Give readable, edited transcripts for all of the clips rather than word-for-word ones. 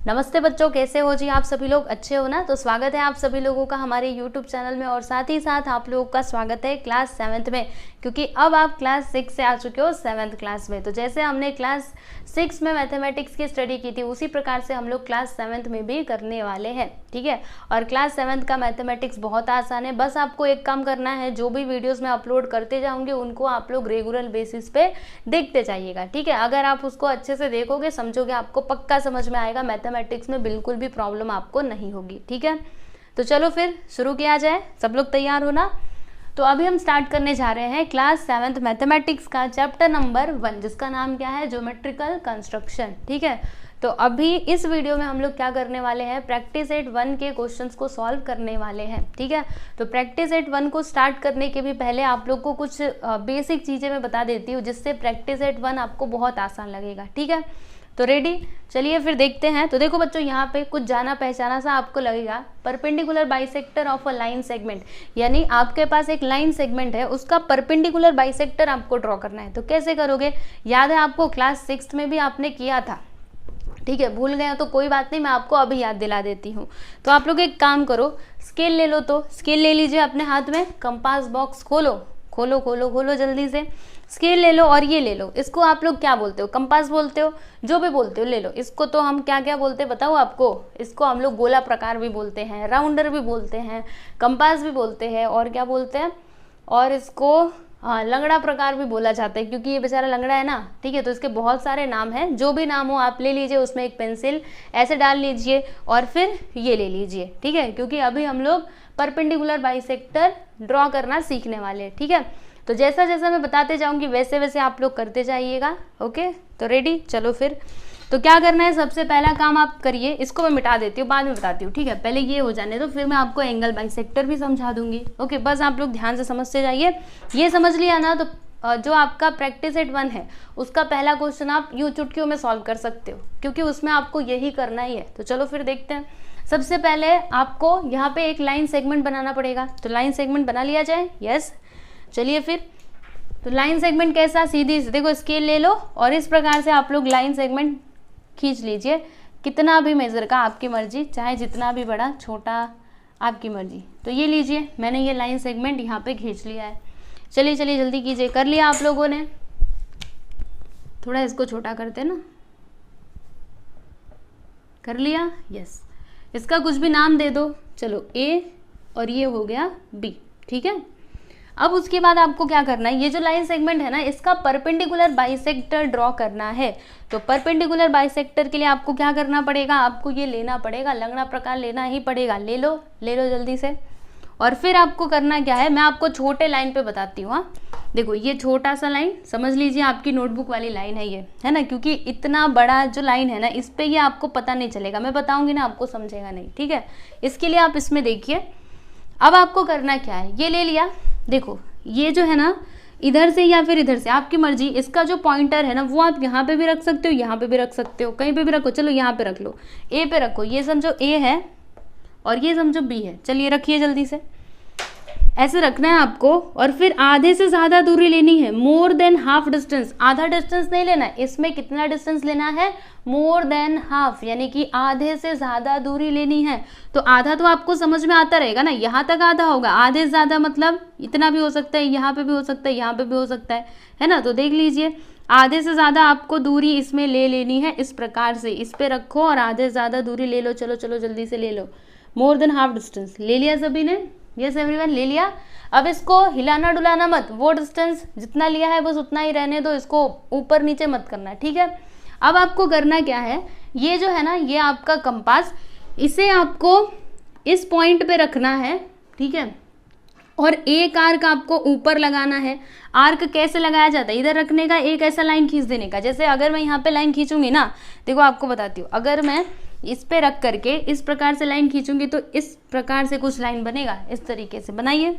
नमस्ते बच्चों, कैसे हो जी? आप सभी लोग अच्छे हो ना? तो स्वागत है आप सभी लोगों का हमारे YouTube चैनल में और साथ ही साथ आप लोगों का स्वागत है क्लास 7th में, क्योंकि अब आप क्लास 6 से आ चुके हो 7th क्लास में। तो जैसे हमने क्लास 6 में मैथमेटिक्स की स्टडी की थी उसी प्रकार से हम लोग क्लास 7th में भी करने वाले हैं, ठीक है। और क्लास 7th का मैथमेटिक्स बहुत आसान है, बस आपको एक काम करना है, जो भी वीडियोज़ मैं अपलोड करते जाऊँगी उनको आप लोग रेगुलर बेसिस पे देखते जाइएगा, ठीक है। अगर आप उसको अच्छे से देखोगे, समझोगे, आपको पक्का समझ में आएगा, मैथमेटिक्स में बिल्कुल भी प्रॉब्लम आपको नहीं होगी, ठीक है। तो चलो फिर शुरू किया जाए, सब लोग तैयार हो ना? तो अभी हम स्टार्ट करने जा रहे हैं क्लास 7th मैथमेटिक्स का चैप्टर नंबर 1, जिसका नाम क्या है? ज्योमेट्रिकल कंस्ट्रक्शन, ठीक है। तो अभी इस वीडियो में हम लोग क्या करने वाले हैं? प्रैक्टिस सेट 1 के क्वेश्चंस को सॉल्व करने वाले हैं, ठीक है। तो प्रैक्टिस सेट 1 को स्टार्ट करने के भी पहले आप लोग को कुछ बेसिक चीज़ें मैं बता देती हूँ, जिससे प्रैक्टिस सेट 1 आपको बहुत आसान लगेगा, ठीक है। तो रेडी, चलिए फिर देखते हैं। तो देखो बच्चों, यहाँ पे कुछ जाना पहचाना सा आपको लगेगा, perpendicular bisector of a line segment, यानी आपके पास एक लाइन सेगमेंट है, उसका परपेंडिकुलर बाइसेक्टर आपको ड्रॉ करना है। तो कैसे करोगे? याद है आपको, क्लास 6 में भी आपने किया था, ठीक है। भूल गए तो कोई बात नहीं, मैं आपको अभी याद दिला देती हूँ। तो आप लोग एक काम करो, स्केल ले लो। तो स्केल ले लीजिए अपने हाथ में, कंपास बॉक्स खोलो खोलो खोलो खोलो जल्दी से, स्केल ले लो और ये ले लो। इसको आप लोग क्या बोलते हो? कंपास बोलते हो, जो भी बोलते हो ले लो। इसको तो हम क्या क्या बोलते हैं बताओ आपको? इसको हम लोग गोला प्रकार भी बोलते हैं, राउंडर भी बोलते हैं, कंपास भी बोलते हैं, और क्या बोलते हैं, और इसको लंगड़ा प्रकार भी बोला जाता है, क्योंकि ये बेचारा लंगड़ा है ना, ठीक है। तो इसके बहुत सारे नाम हैं, जो भी नाम हो आप ले लीजिए, उसमें एक पेंसिल ऐसे डाल लीजिए और फिर ये ले लीजिए, ठीक है। क्योंकि अभी हम लोग परपेंडिकुलर बाइसेक्टर ड्रॉ करना सीखने वाले हैं, ठीक है। तो जैसा जैसा मैं बताते जाऊंगी वैसे वैसे आप लोग करते जाइएगा, ओके। तो रेडी, चलो फिर। तो क्या करना है? सबसे पहला काम आप करिए, इसको मैं मिटा देती हूँ, बाद में बताती हूँ, ठीक है। पहले ये हो जाने दो, फिर मैं आपको एंगल बाइसेक्टर भी समझा दूंगी, ओके। बस आप लोग ध्यान से समझते जाइए। ये समझ लिया ना, तो जो आपका प्रैक्टिस सेट 1 है उसका पहला क्वेश्चन आप यूं चुटकियों में सॉल्व कर सकते हो, क्योंकि उसमें आपको यही करना ही है। तो चलो फिर देखते हैं। सबसे पहले आपको यहाँ पे एक लाइन सेगमेंट बनाना पड़ेगा। तो लाइन सेगमेंट बना लिया जाए, यस। चलिए फिर, तो लाइन सेगमेंट कैसा? सीधी से देखो, स्केल ले लो और इस प्रकार से आप लोग लाइन सेगमेंट खींच लीजिए, कितना भी मेजर का, आपकी मर्जी, चाहे जितना भी बड़ा छोटा आपकी मर्जी। तो ये लीजिए, मैंने ये लाइन सेगमेंट यहाँ पे खींच लिया है। चलिए चलिए जल्दी कीजिए, कर लिया आप लोगों ने? थोड़ा इसको छोटा करते ना, कर लिया, यस। इसका कुछ भी नाम दे दो, चलो ए, और ये हो गया बी, ठीक है। अब उसके बाद आपको क्या करना है? ये जो लाइन सेगमेंट है ना, इसका परपेंडिकुलर बाइसेक्टर ड्रॉ करना है। तो परपेंडिकुलर बाइसेक्टर के लिए आपको क्या करना पड़ेगा? आपको ये लेना पड़ेगा, लंगड़ा प्रकार लेना ही पड़ेगा। ले लो जल्दी से। और फिर आपको करना क्या है, मैं आपको छोटे लाइन पे बताती हूँ। देखो, ये छोटा सा लाइन समझ लीजिए, आपकी नोटबुक वाली लाइन है ये, है ना, क्योंकि इतना बड़ा जो लाइन है ना, इस पे ये आपको पता नहीं चलेगा, मैं बताऊंगी ना, आपको समझेगा नहीं, ठीक है। इसके लिए आप इसमें देखिए। अब आपको करना क्या है, ये ले लिया, देखो ये जो है ना, इधर से या फिर इधर से, आपकी मर्जी। इसका जो पॉइंटर है ना, वो आप यहाँ पे भी रख सकते हो, यहाँ पे भी रख सकते हो, कहीं पे भी रखो। चलो यहाँ पे रख लो, ए पे रखो, ये समझो ए है और ये समझो बी है। चलिए रखिए जल्दी से, ऐसे रखना है आपको। और फिर आधे से ज़्यादा दूरी लेनी है, मोर देन हाफ डिस्टेंस। आधा डिस्टेंस नहीं लेना है, इसमें कितना डिस्टेंस लेना है? मोर देन हाफ, यानी कि आधे से ज़्यादा दूरी लेनी है। तो आधा तो आपको समझ में आता रहेगा ना, यहाँ तक आधा होगा, आधे से ज़्यादा मतलब इतना भी हो सकता है, यहाँ पे भी हो सकता है, यहाँ पे भी हो सकता है ना। तो देख लीजिए, आधे से ज़्यादा आपको दूरी इसमें ले लेनी है, इस प्रकार से इस पे रखो और आधे से ज़्यादा दूरी ले लो। चलो चलो जल्दी से ले लो, मोर देन हाफ डिस्टेंस ले लिया सभी ने? यस एवरीवन, ले लिया। अब इसको हिलाना डुलाना मत, वो डिस्टेंस जितना लिया है बस उतना ही रहने दो, इसको ऊपर नीचे मत करना, ठीक है। अब आपको करना क्या है, ये जो है ना, ये आपका कंपास, इसे आपको इस पॉइंट पे रखना है, ठीक है। और एक आर्क आपको ऊपर लगाना है। आर्क कैसे लगाया जाता है? इधर रखने का, एक ऐसा लाइन खींच देने का। जैसे अगर मैं यहाँ पे लाइन खींचूंगी ना, देखो आपको बताती हूँ, अगर मैं इस पे रख करके इस प्रकार से लाइन खींचूंगी तो इस प्रकार से कुछ लाइन बनेगा, इस तरीके से बनाइए,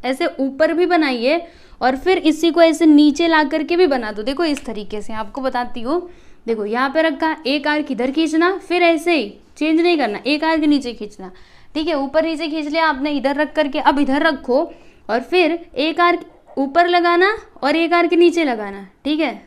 ऐसे ऊपर भी बनाइए और फिर इसी को ऐसे नीचे ला करके भी बना दो। देखो इस तरीके से आपको बताती हूँ, देखो यहाँ पे रखा, एक आर्क इधर खींचना, फिर ऐसे ही चेंज नहीं करना, एक आर्क नीचे खींचना, ठीक है। ऊपर नीचे खींच लिया आपने, इधर रख करके अब इधर रखो और फिर एक आर्क ऊपर लगाना और एक आर्क नीचे लगाना, ठीक है।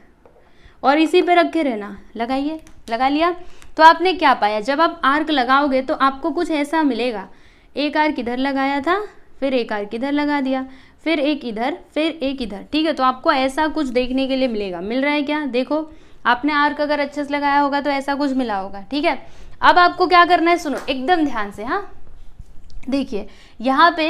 और इसी पे रखे रहना, लगाइए, लगा लिया। तो आपने क्या पाया, जब आप आर्क लगाओगे तो आपको कुछ ऐसा मिलेगा, एक आर्क इधर लगाया था, फिर एक आर्क इधर लगा दिया, फिर एक इधर, फिर एक इधर, ठीक है। तो आपको ऐसा कुछ देखने के लिए मिलेगा। मिल रहा है क्या, देखो आपने आर्क अगर अच्छे से लगाया होगा तो ऐसा कुछ मिला होगा, ठीक है। अब आपको क्या करना है, सुनो एकदम ध्यान से, हाँ देखिए यहाँ पे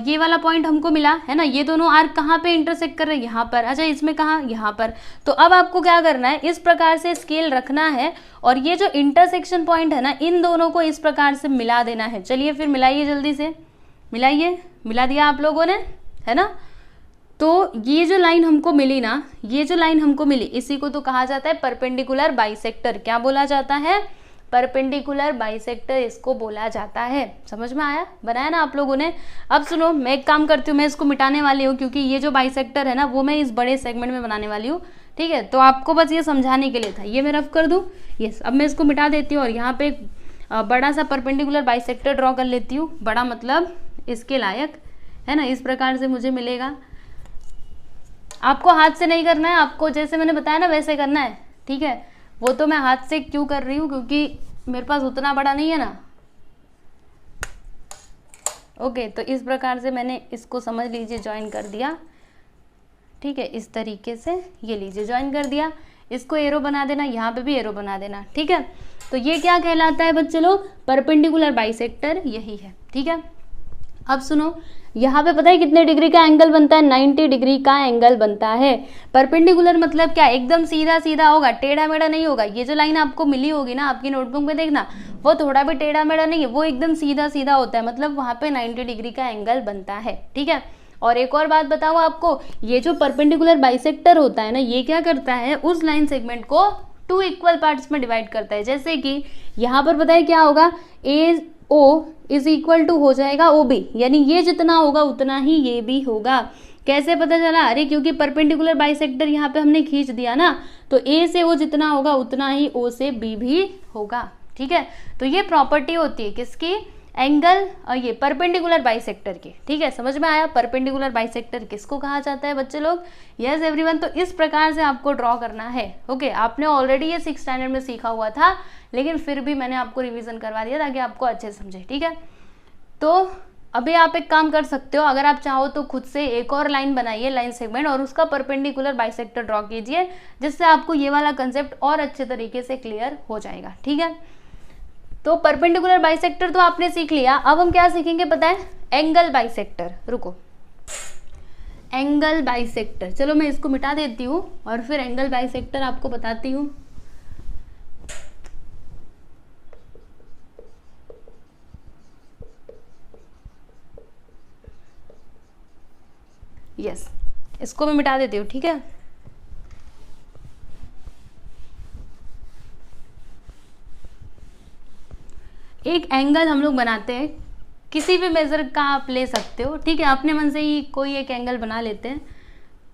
ये वाला पॉइंट हमको मिला है ना, ये दोनों आर्क कहाँ पे इंटरसेक्ट कर रहे हैं, यहाँ पर। अच्छा इसमें कहाँ, यहाँ पर। तो अब आपको क्या करना है, इस प्रकार से स्केल रखना है और ये जो इंटरसेक्शन पॉइंट है ना, इन दोनों को इस प्रकार से मिला देना है। चलिए फिर मिलाइए, जल्दी से मिलाइए। मिला दिया आप लोगों ने, है ना। तो ये जो लाइन हमको मिली ना, ये जो लाइन हमको मिली, इसी को तो कहा जाता है परपेंडिकुलर बाइसेक्टर। क्या बोला जाता है, परपेंडिकुलर बाइसेक्टर इसको बोला जाता है। समझ में आया, बनाया ना आप लोगों ने। अब सुनो मैं एक काम करती हूँ, मैं इसको मिटाने वाली हूँ, क्योंकि ये जो बाइसेक्टर है ना वो मैं इस बड़े सेगमेंट में बनाने वाली हूँ, ठीक है। तो आपको बस ये समझाने के लिए था, ये मैं रफ कर दूँ। यस, अब मैं इसको मिटा देती हूँ और यहाँ पे एक बड़ा सा परपेंडिकुलर बाइसेक्टर ड्रॉ कर लेती हूँ। बड़ा मतलब इसके लायक, है ना। इस प्रकार से मुझे मिलेगा। आपको हाथ से नहीं करना है, आपको जैसे मैंने बताया ना वैसे करना है, ठीक है। वो तो मैं हाथ से क्यों कर रही हूँ, क्योंकि मेरे पास उतना बड़ा नहीं है ना। ओके, तो इस प्रकार से मैंने इसको समझ लीजिए ज्वाइन कर दिया, ठीक है। इस तरीके से ये लीजिए ज्वाइन कर दिया। इसको एरो बना देना, यहाँ पे भी एरो बना देना, ठीक है। तो ये क्या कहलाता है बच्चे लोग, परपेंडिकुलर बाइसेक्टर, यही है, ठीक है। अब सुनो, यहाँ पे पता है कितने डिग्री का एंगल बनता है, 90 डिग्री का एंगल बनता है। परपेंडिकुलर मतलब क्या, एकदम सीधा सीधा होगा, टेढ़ा मेढ़ा नहीं होगा। ये जो लाइन आपको मिली होगी ना आपकी नोटबुक में, देखना वो थोड़ा भी टेढ़ा मेढ़ा नहीं है, वो एकदम सीधा सीधा होता है, मतलब वहाँ पे 90 डिग्री का एंगल बनता है, ठीक है। और एक और बात बताऊँ आपको, ये जो परपेंडिकुलर बाइसेक्टर होता है ना, ये क्या करता है, उस लाइन सेगमेंट को 2 इक्वल पार्ट्स में डिवाइड करता है। जैसे कि यहाँ पर पता है क्या होगा, ए ओ इज इक्वल टू हो जाएगा ओ बी, यानी ये जितना होगा उतना ही ये भी होगा। कैसे पता चला, अरे क्योंकि परपेंडिकुलर बाइसेक्टर यहाँ पे हमने खींच दिया ना, तो ए से ओ जितना होगा उतना ही ओ से बी भी होगा, ठीक है। तो ये प्रॉपर्टी होती है किसकी, एंगल, ये परपेंडिकुलर बाइसेक्टर की, ठीक है। समझ में आया, परपेंडिकुलर बाइसेक्टर किसको कहा जाता है बच्चे लोग। यस एवरीवन, तो इस प्रकार से आपको ड्रॉ करना है। ओके, आपने ऑलरेडी ये 6th स्टैंडर्ड में सीखा हुआ था, लेकिन फिर भी मैंने आपको रिवीजन करवा दिया ताकि आपको अच्छे से समझे, ठीक है। तो अभी आप एक काम कर सकते हो, अगर आप चाहो तो खुद से एक और लाइन बनाइए, लाइन सेगमेंट, और उसका परपेंडिकुलर बाइसेक्टर ड्रॉ कीजिए, जिससे आपको ये वाला कंसेप्ट और अच्छे तरीके से क्लियर हो जाएगा, ठीक है। तो परपेंडिकुलर बाइसेक्टर तो आपने सीख लिया। अब हम क्या सीखेंगे पता है, एंगल बाइसेक्टर। रुको, एंगल बाइसेक्टर, चलो मैं इसको मिटा देती हूँ और फिर एंगल बाइसेक्टर आपको बताती हूँ। यस, इसको मैं मिटा देती हूँ, ठीक है। एक एंगल हम लोग बनाते हैं, किसी भी मेजर का आप ले सकते हो, ठीक है। अपने मन से ही कोई एक एंगल बना लेते हैं।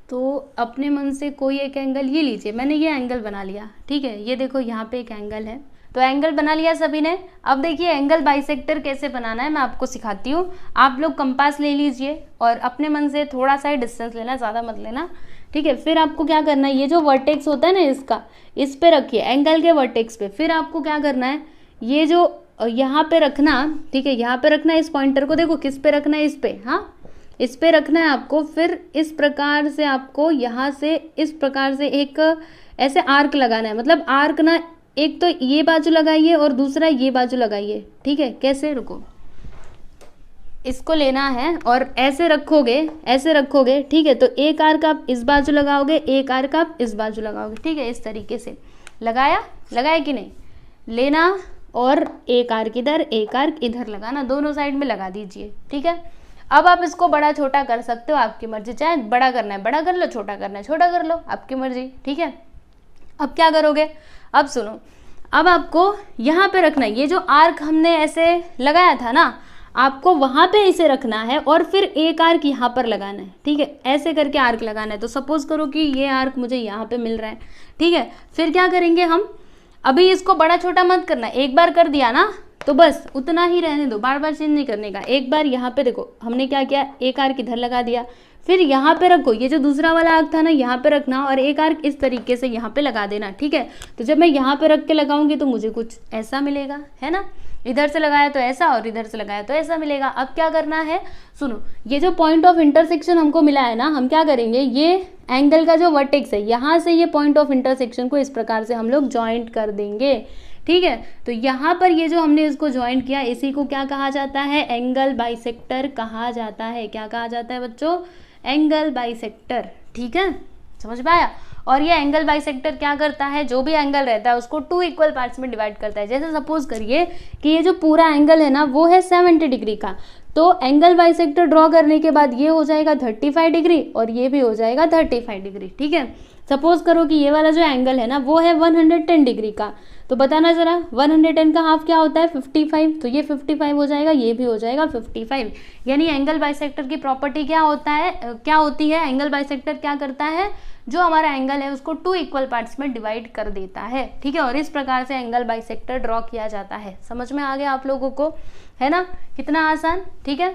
तो अपने मन से कोई एक एंगल, ये लीजिए मैंने ये एंगल बना लिया, ठीक है। ये देखो यहाँ पे एक एंगल है, तो एंगल बना लिया सभी ने। अब देखिए एंगल बाइसेक्टर कैसे बनाना है मैं आपको सिखाती हूँ। आप लोग कंपास ले लीजिए और अपने मन से थोड़ा सा ही डिस्टेंस लेना, ज़्यादा मत लेना, ठीक है। फिर आपको क्या करना है, ये जो वर्टेक्स होता है ना इसका, इस पे रखिए, एंगल के वर्टेक्स पे। फिर आपको क्या करना है, ये जो यहाँ पे रखना, ठीक है, यहाँ पे रखना है इस पॉइंटर को। देखो किस पे रखना है, इस पे, हाँ इस पे रखना है आपको। फिर इस प्रकार से आपको यहाँ से इस प्रकार से एक ऐसे आर्क लगाना है, मतलब आर्क ना, एक तो ये बाजू लगाइए और दूसरा ये बाजू लगाइए, ठीक है। कैसे, रुको, इसको लेना है और ऐसे रखोगे, ऐसे रखोगे, ठीक है। तो एक आर्क आप इस बाजू लगाओगे, एक आर्क आप इस बाजू लगाओगे, ठीक है। इस तरीके से लगाया, लगाया कि नहीं, लेना और एक आर्क इधर, एक आर्क इधर लगाना, दोनों साइड में लगा दीजिए, ठीक है। अब आप इसको बड़ा छोटा कर सकते हो, आपकी मर्जी, चाहे बड़ा करना है बड़ा कर लो, छोटा करना है छोटा कर लो, आपकी मर्जी, ठीक है। अब क्या करोगे, अब सुनो, अब आपको यहाँ पे रखना है, ये जो आर्क हमने ऐसे लगाया था ना, आपको वहाँ पे इसे रखना है और फिर एक आर्क यहाँ पर लगाना है, ठीक है। ऐसे करके आर्क लगाना है। तो सपोज करो कि ये आर्क मुझे यहाँ पे मिल रहा है, ठीक है। फिर क्या करेंगे हम, अभी इसको बड़ा छोटा मत करना, एक बार कर दिया ना तो बस उतना ही रहने दो, बार बार चेंज नहीं करने का। एक बार यहाँ पे देखो हमने क्या किया, एक आर्क इधर लगा दिया, फिर यहाँ पे रखो, ये जो दूसरा वाला आर्क था ना यहाँ पे रखना और एक आर्क इस तरीके से यहाँ पे लगा देना, ठीक है। तो जब मैं यहाँ पे रख के लगाऊंगी तो मुझे कुछ ऐसा मिलेगा, है ना। इधर से लगाया तो ऐसा और इधर से लगाया तो ऐसा मिलेगा। अब क्या करना है, सुनो, ये जो पॉइंट ऑफ इंटरसेक्शन हमको मिला है ना, हम क्या करेंगे, ये एंगल का जो वर्टेक्स है यहाँ से ये पॉइंट ऑफ इंटरसेक्शन को इस प्रकार से हम लोग ज्वाइंट कर देंगे, ठीक है। तो यहाँ पर ये जो हमने इसको ज्वाइंट किया, इसी को क्या कहा जाता है, एंगल बाइसेक्टर कहा जाता है। क्या कहा जाता है बच्चों, एंगल बाइसेक्टर, ठीक है, समझ में आया। और ये एंगल बाइसेक्टर क्या करता है, जो भी एंगल रहता है उसको 2 इक्वल पार्ट्स में डिवाइड करता है। जैसे सपोज करिए कि ये जो पूरा एंगल है ना वो है 70 डिग्री का, तो एंगल बाइसेक्टर ड्रॉ करने के बाद ये हो जाएगा 35 डिग्री और ये भी हो जाएगा 35 डिग्री, ठीक है। सपोज करो कि ये वाला जो एंगल है ना वो है 110 डिग्री का, तो बताना जरा 110 का हाफ क्या होता है, 55, तो ये 55 हो जाएगा, ये भी हो जाएगा 55। यानी एंगल बाइसेक्टर की प्रॉपर्टी क्या होता है, क्या होती है, एंगल बाइसेक्टर क्या करता है, जो हमारा एंगल है उसको 2 इक्वल पार्ट्स में डिवाइड कर देता है, ठीक है। और इस प्रकार से एंगल बाइसेक्टर ड्रॉ किया जाता है। समझ में आ गया आप लोगों को, है ना, कितना आसान, ठीक है।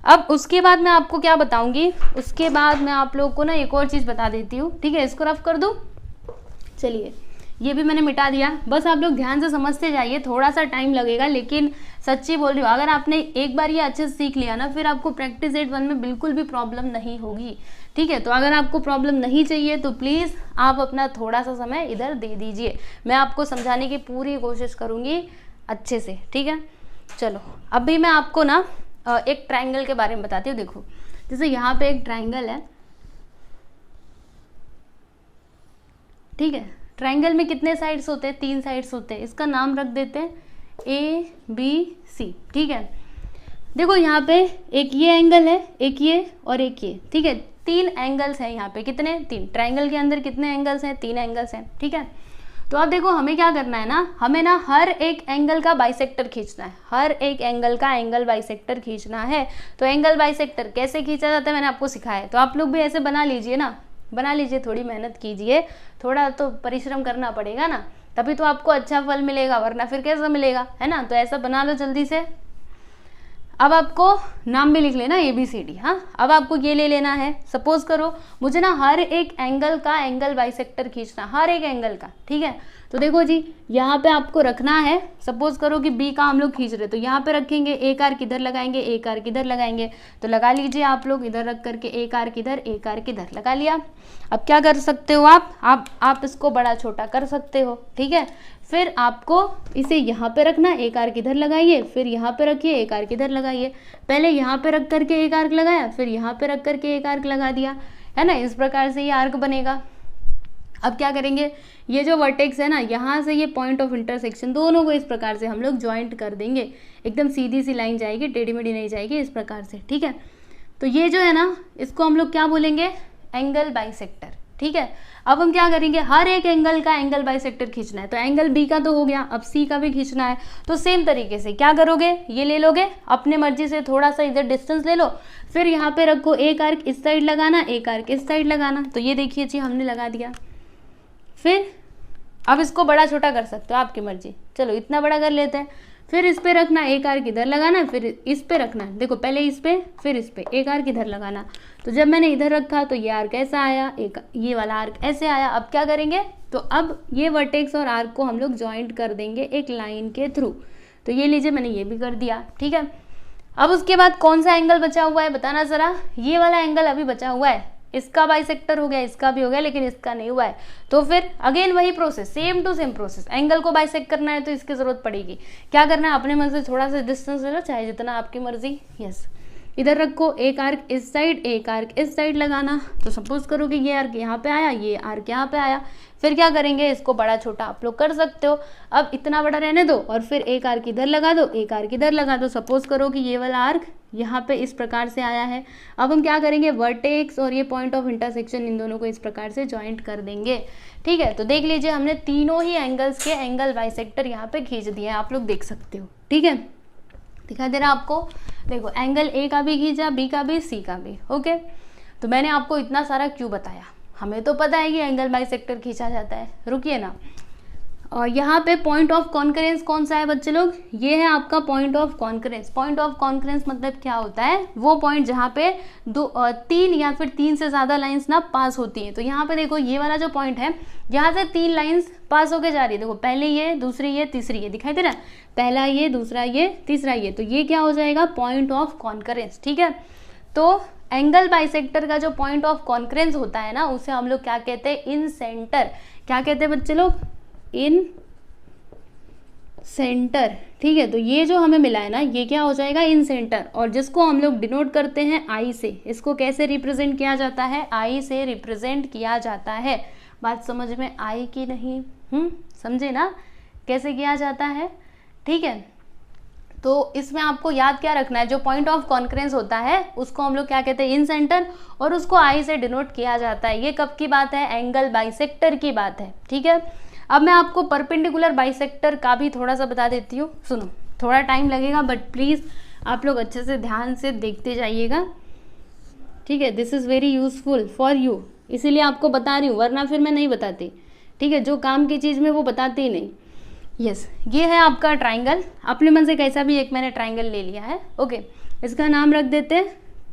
अब उसके बाद मैं आपको क्या बताऊंगी, उसके बाद मैं आप लोगों को ना एक और चीज़ बता देती हूँ, ठीक है। इसको रफ कर दूँ, चलिए ये भी मैंने मिटा दिया। बस आप लोग ध्यान से समझते जाइए, थोड़ा सा टाइम लगेगा, लेकिन सच्ची बोल रही हूँ, अगर आपने एक बार ये अच्छे से सीख लिया ना, फिर आपको प्रैक्टिस 8 1 में बिल्कुल भी प्रॉब्लम नहीं होगी, ठीक है। तो अगर आपको प्रॉब्लम नहीं चाहिए तो प्लीज़ आप अपना थोड़ा सा समय इधर दे दीजिए, मैं आपको समझाने की पूरी कोशिश करूँगी अच्छे से, ठीक है। चलो अभी मैं आपको ना एक ट्राइंगल के बारे में बताती हूँ। देखो जैसे यहाँ पे एक ट्राइंगल है, ठीक है। ट्राइंगल में कितने साइड्स होते हैं, 3 साइड्स होते हैं। इसका नाम रख देते हैं ABC, ठीक है। देखो यहाँ पे एक ये एंगल है, एक ये और एक ये, ठीक है। 3 एंगल्स हैं यहाँ पे, कितने, 3। ट्राइंगल के अंदर कितने एंगल्स हैं, 3 एंगल्स हैं, ठीक है। तो अब देखो हमें क्या करना है ना, हमें ना हर एक एंगल का बाइसेक्टर खींचना है, हर एक एंगल का एंगल बाइसेक्टर खींचना है। तो एंगल बाइसेक्टर कैसे खींचा जाता है मैंने आपको सिखाया है, तो आप लोग भी ऐसे बना लीजिए ना, बना लीजिए, थोड़ी मेहनत कीजिए, थोड़ा तो परिश्रम करना पड़ेगा ना, तभी तो आपको अच्छा फल मिलेगा, वरना फिर कैसा मिलेगा, है ना। तो ऐसा बना लो जल्दी से। अब आपको नाम भी लिख लेना ABCD, हाँ। अब आपको ये ले लेना है, सपोज करो मुझे ना हर एक एंगल का एंगल बाइसेक्टर खींचना, हर एक एंगल का, ठीक है। तो देखो जी यहाँ पे आपको रखना है, सपोज करो कि B का हम लोग खींच रहे, तो यहाँ पे रखेंगे, एक आर्क इधर लगाएंगे, एक आर्क इधर लगाएंगे, तो लगा लीजिए आप लोग, इधर रख करके एक आर्क इधर, एक आर्क इधर लगा लिया। अब क्या कर सकते हो आप इसको बड़ा छोटा कर सकते हो, ठीक है। फिर आपको इसे यहाँ पे रखना, एक आर्क इधर लगाइए, फिर यहाँ पे रखिए, एक आर्क इधर लगाइए। पहले यहाँ पे रख करके एक आर्क लगाया, फिर यहाँ पे रख करके एक आर्क लगा दिया, है ना। इस प्रकार से ये आर्क बनेगा। अब क्या करेंगे, ये जो वर्टेक्स है ना, यहाँ से ये पॉइंट ऑफ इंटरसेक्शन, दोनों को इस प्रकार से हम लोग ज्वाइंट कर देंगे, एकदम सीधी सी लाइन जाएगी, टेढ़ी मेढ़ी नहीं जाएगी, इस प्रकार से, ठीक है। तो ये जो है ना, इसको हम लोग क्या बोलेंगे, एंगल बाइसेक्टर, ठीक है। अब हम क्या करेंगे, हर एक एंगल का एंगल बाइसेक्टर खींचना है। तो एंगल B का तो हो गया, अब C का भी खींचना है। तो सेम तरीके से क्या करोगे, ये ले लोगे, अपने मर्जी से थोड़ा सा इधर डिस्टेंस ले लो, फिर यहाँ पे रखो, एक आर्क इस साइड लगाना, एक आर्क इस साइड लगाना। तो ये देखिए जी हमने लगा दिया। फिर अब इसको बड़ा छोटा कर सकते हो, आपकी मर्जी, चलो इतना बड़ा कर लेते हैं। फिर इस पे रखना, एक आर्क इधर लगाना, फिर इस पे रखना, देखो पहले इस पे फिर इस पे, एक आर्क इधर लगाना। तो जब मैंने इधर रखा तो ये आर्क ऐसा आया, एक ये वाला आर्क ऐसे आया। अब क्या करेंगे, तो अब ये वर्टेक्स और आर्क को हम लोग ज्वाइंट कर देंगे एक लाइन के थ्रू। तो ये लीजिए मैंने ये भी कर दिया, ठीक है। अब उसके बाद कौन सा एंगल बचा हुआ है बताना जरा, ये वाला एंगल अभी बचा हुआ है, इसका बाइसेक्टर हो गया, इसका भी हो गया, लेकिन इसका नहीं हुआ है। तो फिर अगेन वही process, same to same process. Angle को बाइसेक्ट करना है तो इसकी जरूरत पड़ेगी, क्या करना है, अपने मन से थोड़ा सा डिस्टेंस ले लो, चाहे जितना आपकी मर्जी, यस। इधर रखो, एक आर्क इस साइड, एक आर्क इस साइड लगाना। तो सपोज करो कि ये आर्क यहाँ पे आया, ये आर्क यहाँ पे आया। फिर क्या करेंगे, इसको बड़ा छोटा आप लोग कर सकते हो। अब इतना बड़ा रहने दो और फिर एक आर्क इधर लगा दो, एक आर्क इधर लगा दो। सपोज करो कि ये वाला आर्क यहाँ पे इस प्रकार से आया है। अब हम क्या करेंगे, वर्टेक्स और ये पॉइंट ऑफ इंटरसेक्शन, इन दोनों को इस प्रकार से ज्वाइंट कर देंगे, ठीक है। तो देख लीजिए हमने तीनों ही एंगल्स के एंगल बाइसेक्टर यहाँ पे खींच दिए हैं, आप लोग देख सकते हो, ठीक है। दिखाई दे रहा है आपको, देखो एंगल A का भी खींचा, B का भी, C का भी, ओके। तो मैंने आपको इतना सारा क्यों बताया, हमें तो पता है कि एंगल बाइसेक्टर खींचा जाता है। रुकिए ना, और यहाँ पे पॉइंट ऑफ कॉन्करेंस कौन सा है बच्चे लोग, ये है आपका point of concurrence. Point of concurrence मतलब क्या होता है, वो पॉइंट जहाँ पे तीन या फिर तीन से ज़्यादा लाइंस ना पास होती हैं। तो यहाँ पे देखो ये वाला जो पॉइंट है, यहाँ से तीन लाइंस पास होके जा रही है। देखो पहले ये, दूसरी ये, तीसरी ये, दिखाई दे रहा है, पहला ये, दूसरा ये, तीसरा ये, तो ये क्या हो जाएगा, पॉइंट ऑफ कॉन्करेंस। ठीक है, तो एंगल बाइसेक्टर का जो पॉइंट ऑफ कॉन्करेंस होता है ना, उसे हम लोग क्या कहते हैं, इन सेंटर। क्या कहते हैं बच्चे लोग, इन सेंटर। ठीक है, तो ये जो हमें मिला है ना, ये क्या हो जाएगा, इन सेंटर, और जिसको हम लोग डिनोट करते हैं आई से। इसको कैसे रिप्रेजेंट किया जाता है, आई से रिप्रेजेंट किया जाता है। बात समझ में आई कि नहीं, समझे ना कैसे किया जाता है। ठीक है, तो इसमें आपको याद क्या रखना है, जो पॉइंट ऑफ कॉन्करेंस होता है उसको हम लोग क्या कहते हैं, इन सेंटर, और उसको आई से डिनोट किया जाता है। ये कब की बात है, एंगल बाइसेक्टर की बात है। ठीक है, अब मैं आपको परपेंडिकुलर बाइसेक्टर का भी थोड़ा सा बता देती हूँ। सुनो, थोड़ा टाइम लगेगा बट प्लीज़ आप लोग अच्छे से ध्यान से देखते जाइएगा। ठीक है, this is very useful for you, इसीलिए आपको बता रही हूँ, वरना फिर मैं नहीं बताती। ठीक है, जो काम की चीज़ में वो बताती ही नहीं। यस, ये है आपका ट्राइंगल। अपने मन से कैसा भी एक मैंने ट्राइंगल ले लिया है। ओके, इसका नाम रख देते हैं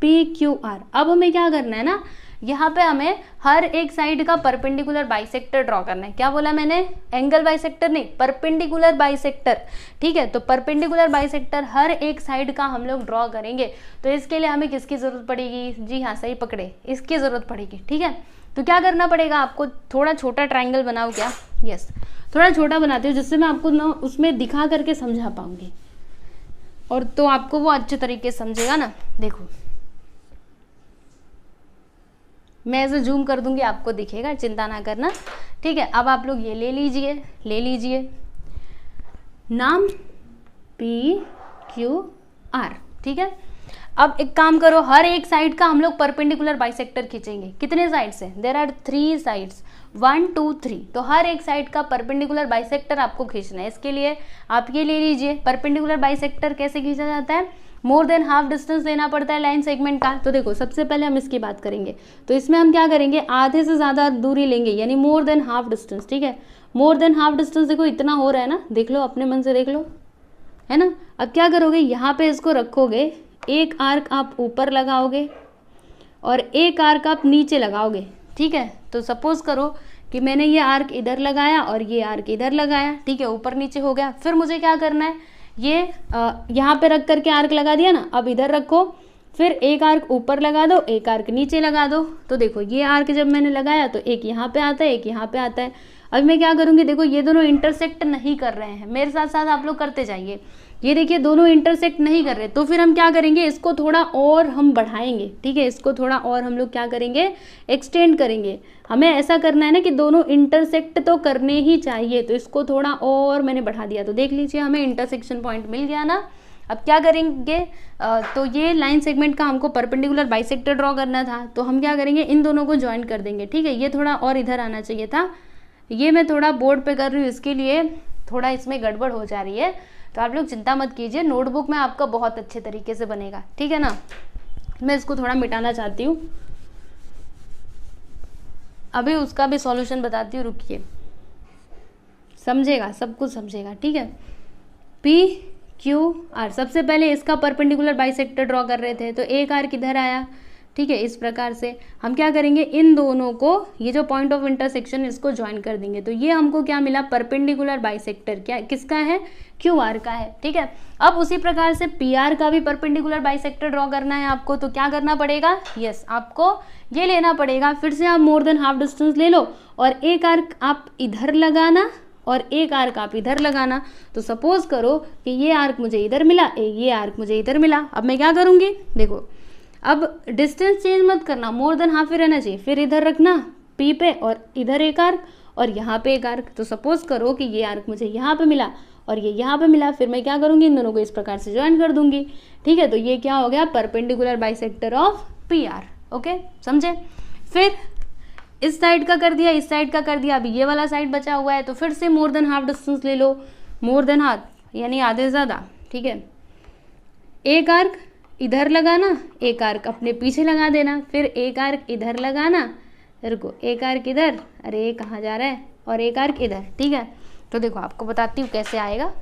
PQR। अब हमें क्या करना है ना, यहाँ पे हमें हर एक साइड का परपेंडिकुलर बाइसेक्टर ड्रॉ करना है। क्या बोला मैंने, एंगल बाइसेक्टर नहीं, परपेंडिकुलर बाइसेक्टर। ठीक है, तो परपेंडिकुलर बाइसेक्टर हर एक साइड का हम लोग ड्रॉ करेंगे। तो इसके लिए हमें किसकी ज़रूरत पड़ेगी, जी हाँ सही पकड़े, इसकी ज़रूरत पड़ेगी। ठीक है, तो क्या करना पड़ेगा आपको, थोड़ा छोटा ट्राइंगल बनाओ क्या, यस थोड़ा छोटा बनाते हो, जिससे मैं आपको ना उसमें दिखा करके समझा पाऊंगी, और तो आपको वो अच्छे तरीके से समझेगा ना। देखो मैं ऐसे जूम कर दूंगी, आपको दिखेगा, चिंता ना करना। ठीक है, अब आप लोग ये ले लीजिए नाम PQR। ठीक है, अब एक काम करो, हर एक साइड का हम लोग परपेंडिकुलर बाइसेक्टर खींचेंगे। कितने साइड से, देयर आर 3 साइड्स, 1 2 3। तो हर एक साइड का परपेंडिकुलर बाइसेक्टर आपको खींचना है। इसके लिए आप ये ले लीजिए, परपेंडिकुलर बाइसेक्टर कैसे खींचा जाता है, मोर देन हाफ डिस्टेंस लेना पड़ता है लाइन सेगमेंट का। तो देखो सबसे पहले हम इसकी बात करेंगे, तो इसमें हम क्या करेंगे, आधे से ज़्यादा दूरी लेंगे, यानी मोर देन हाफ डिस्टेंस। ठीक है, मोर देन हाफ डिस्टेंस देखो इतना हो रहा है ना, देख लो अपने मन से देख लो, है ना। अब क्या करोगे, यहाँ पे इसको रखोगे, एक आर्क आप ऊपर लगाओगे और एक आर्क आप नीचे लगाओगे। ठीक है, तो सपोज करो कि मैंने ये आर्क इधर लगाया और ये आर्क इधर लगाया। ठीक है, ऊपर नीचे हो गया। फिर मुझे क्या करना है, ये यहाँ पे रख करके आर्क लगा दिया ना, अब इधर रखो, फिर एक आर्क ऊपर लगा दो, एक आर्क नीचे लगा दो। तो देखो ये आर्क जब मैंने लगाया तो एक यहाँ पे आता है, एक यहाँ पे आता है। अब मैं क्या करूँगी, देखो ये दोनों इंटरसेक्ट नहीं कर रहे हैं, मेरे साथ साथ आप लोग करते जाइए। ये देखिए दोनों इंटरसेक्ट नहीं कर रहे, तो फिर हम क्या करेंगे, इसको थोड़ा और हम बढ़ाएंगे। ठीक है, इसको थोड़ा और हम लोग क्या करेंगे, एक्सटेंड करेंगे। हमें ऐसा करना है ना कि दोनों इंटरसेक्ट तो करने ही चाहिए, तो इसको थोड़ा और मैंने बढ़ा दिया। तो देख लीजिए हमें इंटरसेक्शन पॉइंट मिल गया ना। अब क्या करेंगे, तो ये लाइन सेगमेंट का हमको परपेंडिकुलर बाइसेक्टर ड्रॉ करना था, तो हम क्या करेंगे, इन दोनों को ज्वाइन कर देंगे। ठीक है, ये थोड़ा और इधर आना चाहिए था, ये मैं थोड़ा बोर्ड पे कर रही हूँ, इसके लिए थोड़ा इसमें गड़बड़ हो जा रही है। तो आप लोग चिंता मत कीजिए, नोटबुक में आपका बहुत अच्छे तरीके से बनेगा। ठीक है ना, मैं इसको थोड़ा मिटाना चाहती हूँ, अभी उसका भी सॉल्यूशन बताती हूँ, रुकिए, समझेगा, सब कुछ समझेगा। ठीक है, PQR, सबसे पहले इसका परपेंडिकुलर बाइसेक्टर ड्रॉ कर रहे थे, तो एक आर्क इधर आया। ठीक है, इस प्रकार से हम क्या करेंगे, इन दोनों को, ये जो पॉइंट ऑफ इंटरसेक्शन इसको ज्वाइन कर देंगे। तो ये हमको क्या मिला, परपेंडिकुलर बाइसेक्टर, क्या किसका है, QR का है। ठीक है, अब उसी प्रकार से PR का भी परपेंडिकुलर बाइसेक्टर ड्रॉ करना है आपको, तो क्या करना पड़ेगा, यस आपको ये लेना पड़ेगा, फिर से आप मोर देन हाफ डिस्टेंस ले लो और एक आर्क आप इधर लगाना और एक आर्क आप इधर लगाना। तो सपोज करो कि ये आर्क मुझे इधर मिला, ये आर्क मुझे इधर मिला। अब मैं क्या करूँगी, देखो अब डिस्टेंस चेंज मत करना, मोर देन हाफ ही रहना चाहिए। फिर इधर रखना P पे और इधर एक आर्क और यहाँ पे एक आर्क। तो सपोज करो कि ये आर्क मुझे यहाँ पे मिला और ये यहाँ पे मिला, फिर मैं क्या करूँगी, इन दोनों को इस प्रकार से ज्वाइन कर दूंगी। ठीक है, तो ये क्या हो गया, perpendicular bisector of PR। Okay, समझे। फिर इस साइड का कर दिया, इस साइड का कर दिया, अभी ये वाला साइड बचा हुआ है, तो फिर से मोर देन हाफ डिस्टेंस ले लो, मोर देन हाफ यानी आधे से ज़्यादा। ठीक है, एक आर्क इधर लगाना, एक आर्क अपने पीछे लगा देना, फिर एक आर्क इधर लगाना, रुको एक आर्क इधर, अरे कहाँ जा रहा है, और एक आर्क इधर। ठीक है, तो देखो आपको बताती हूँ कैसे आएगा।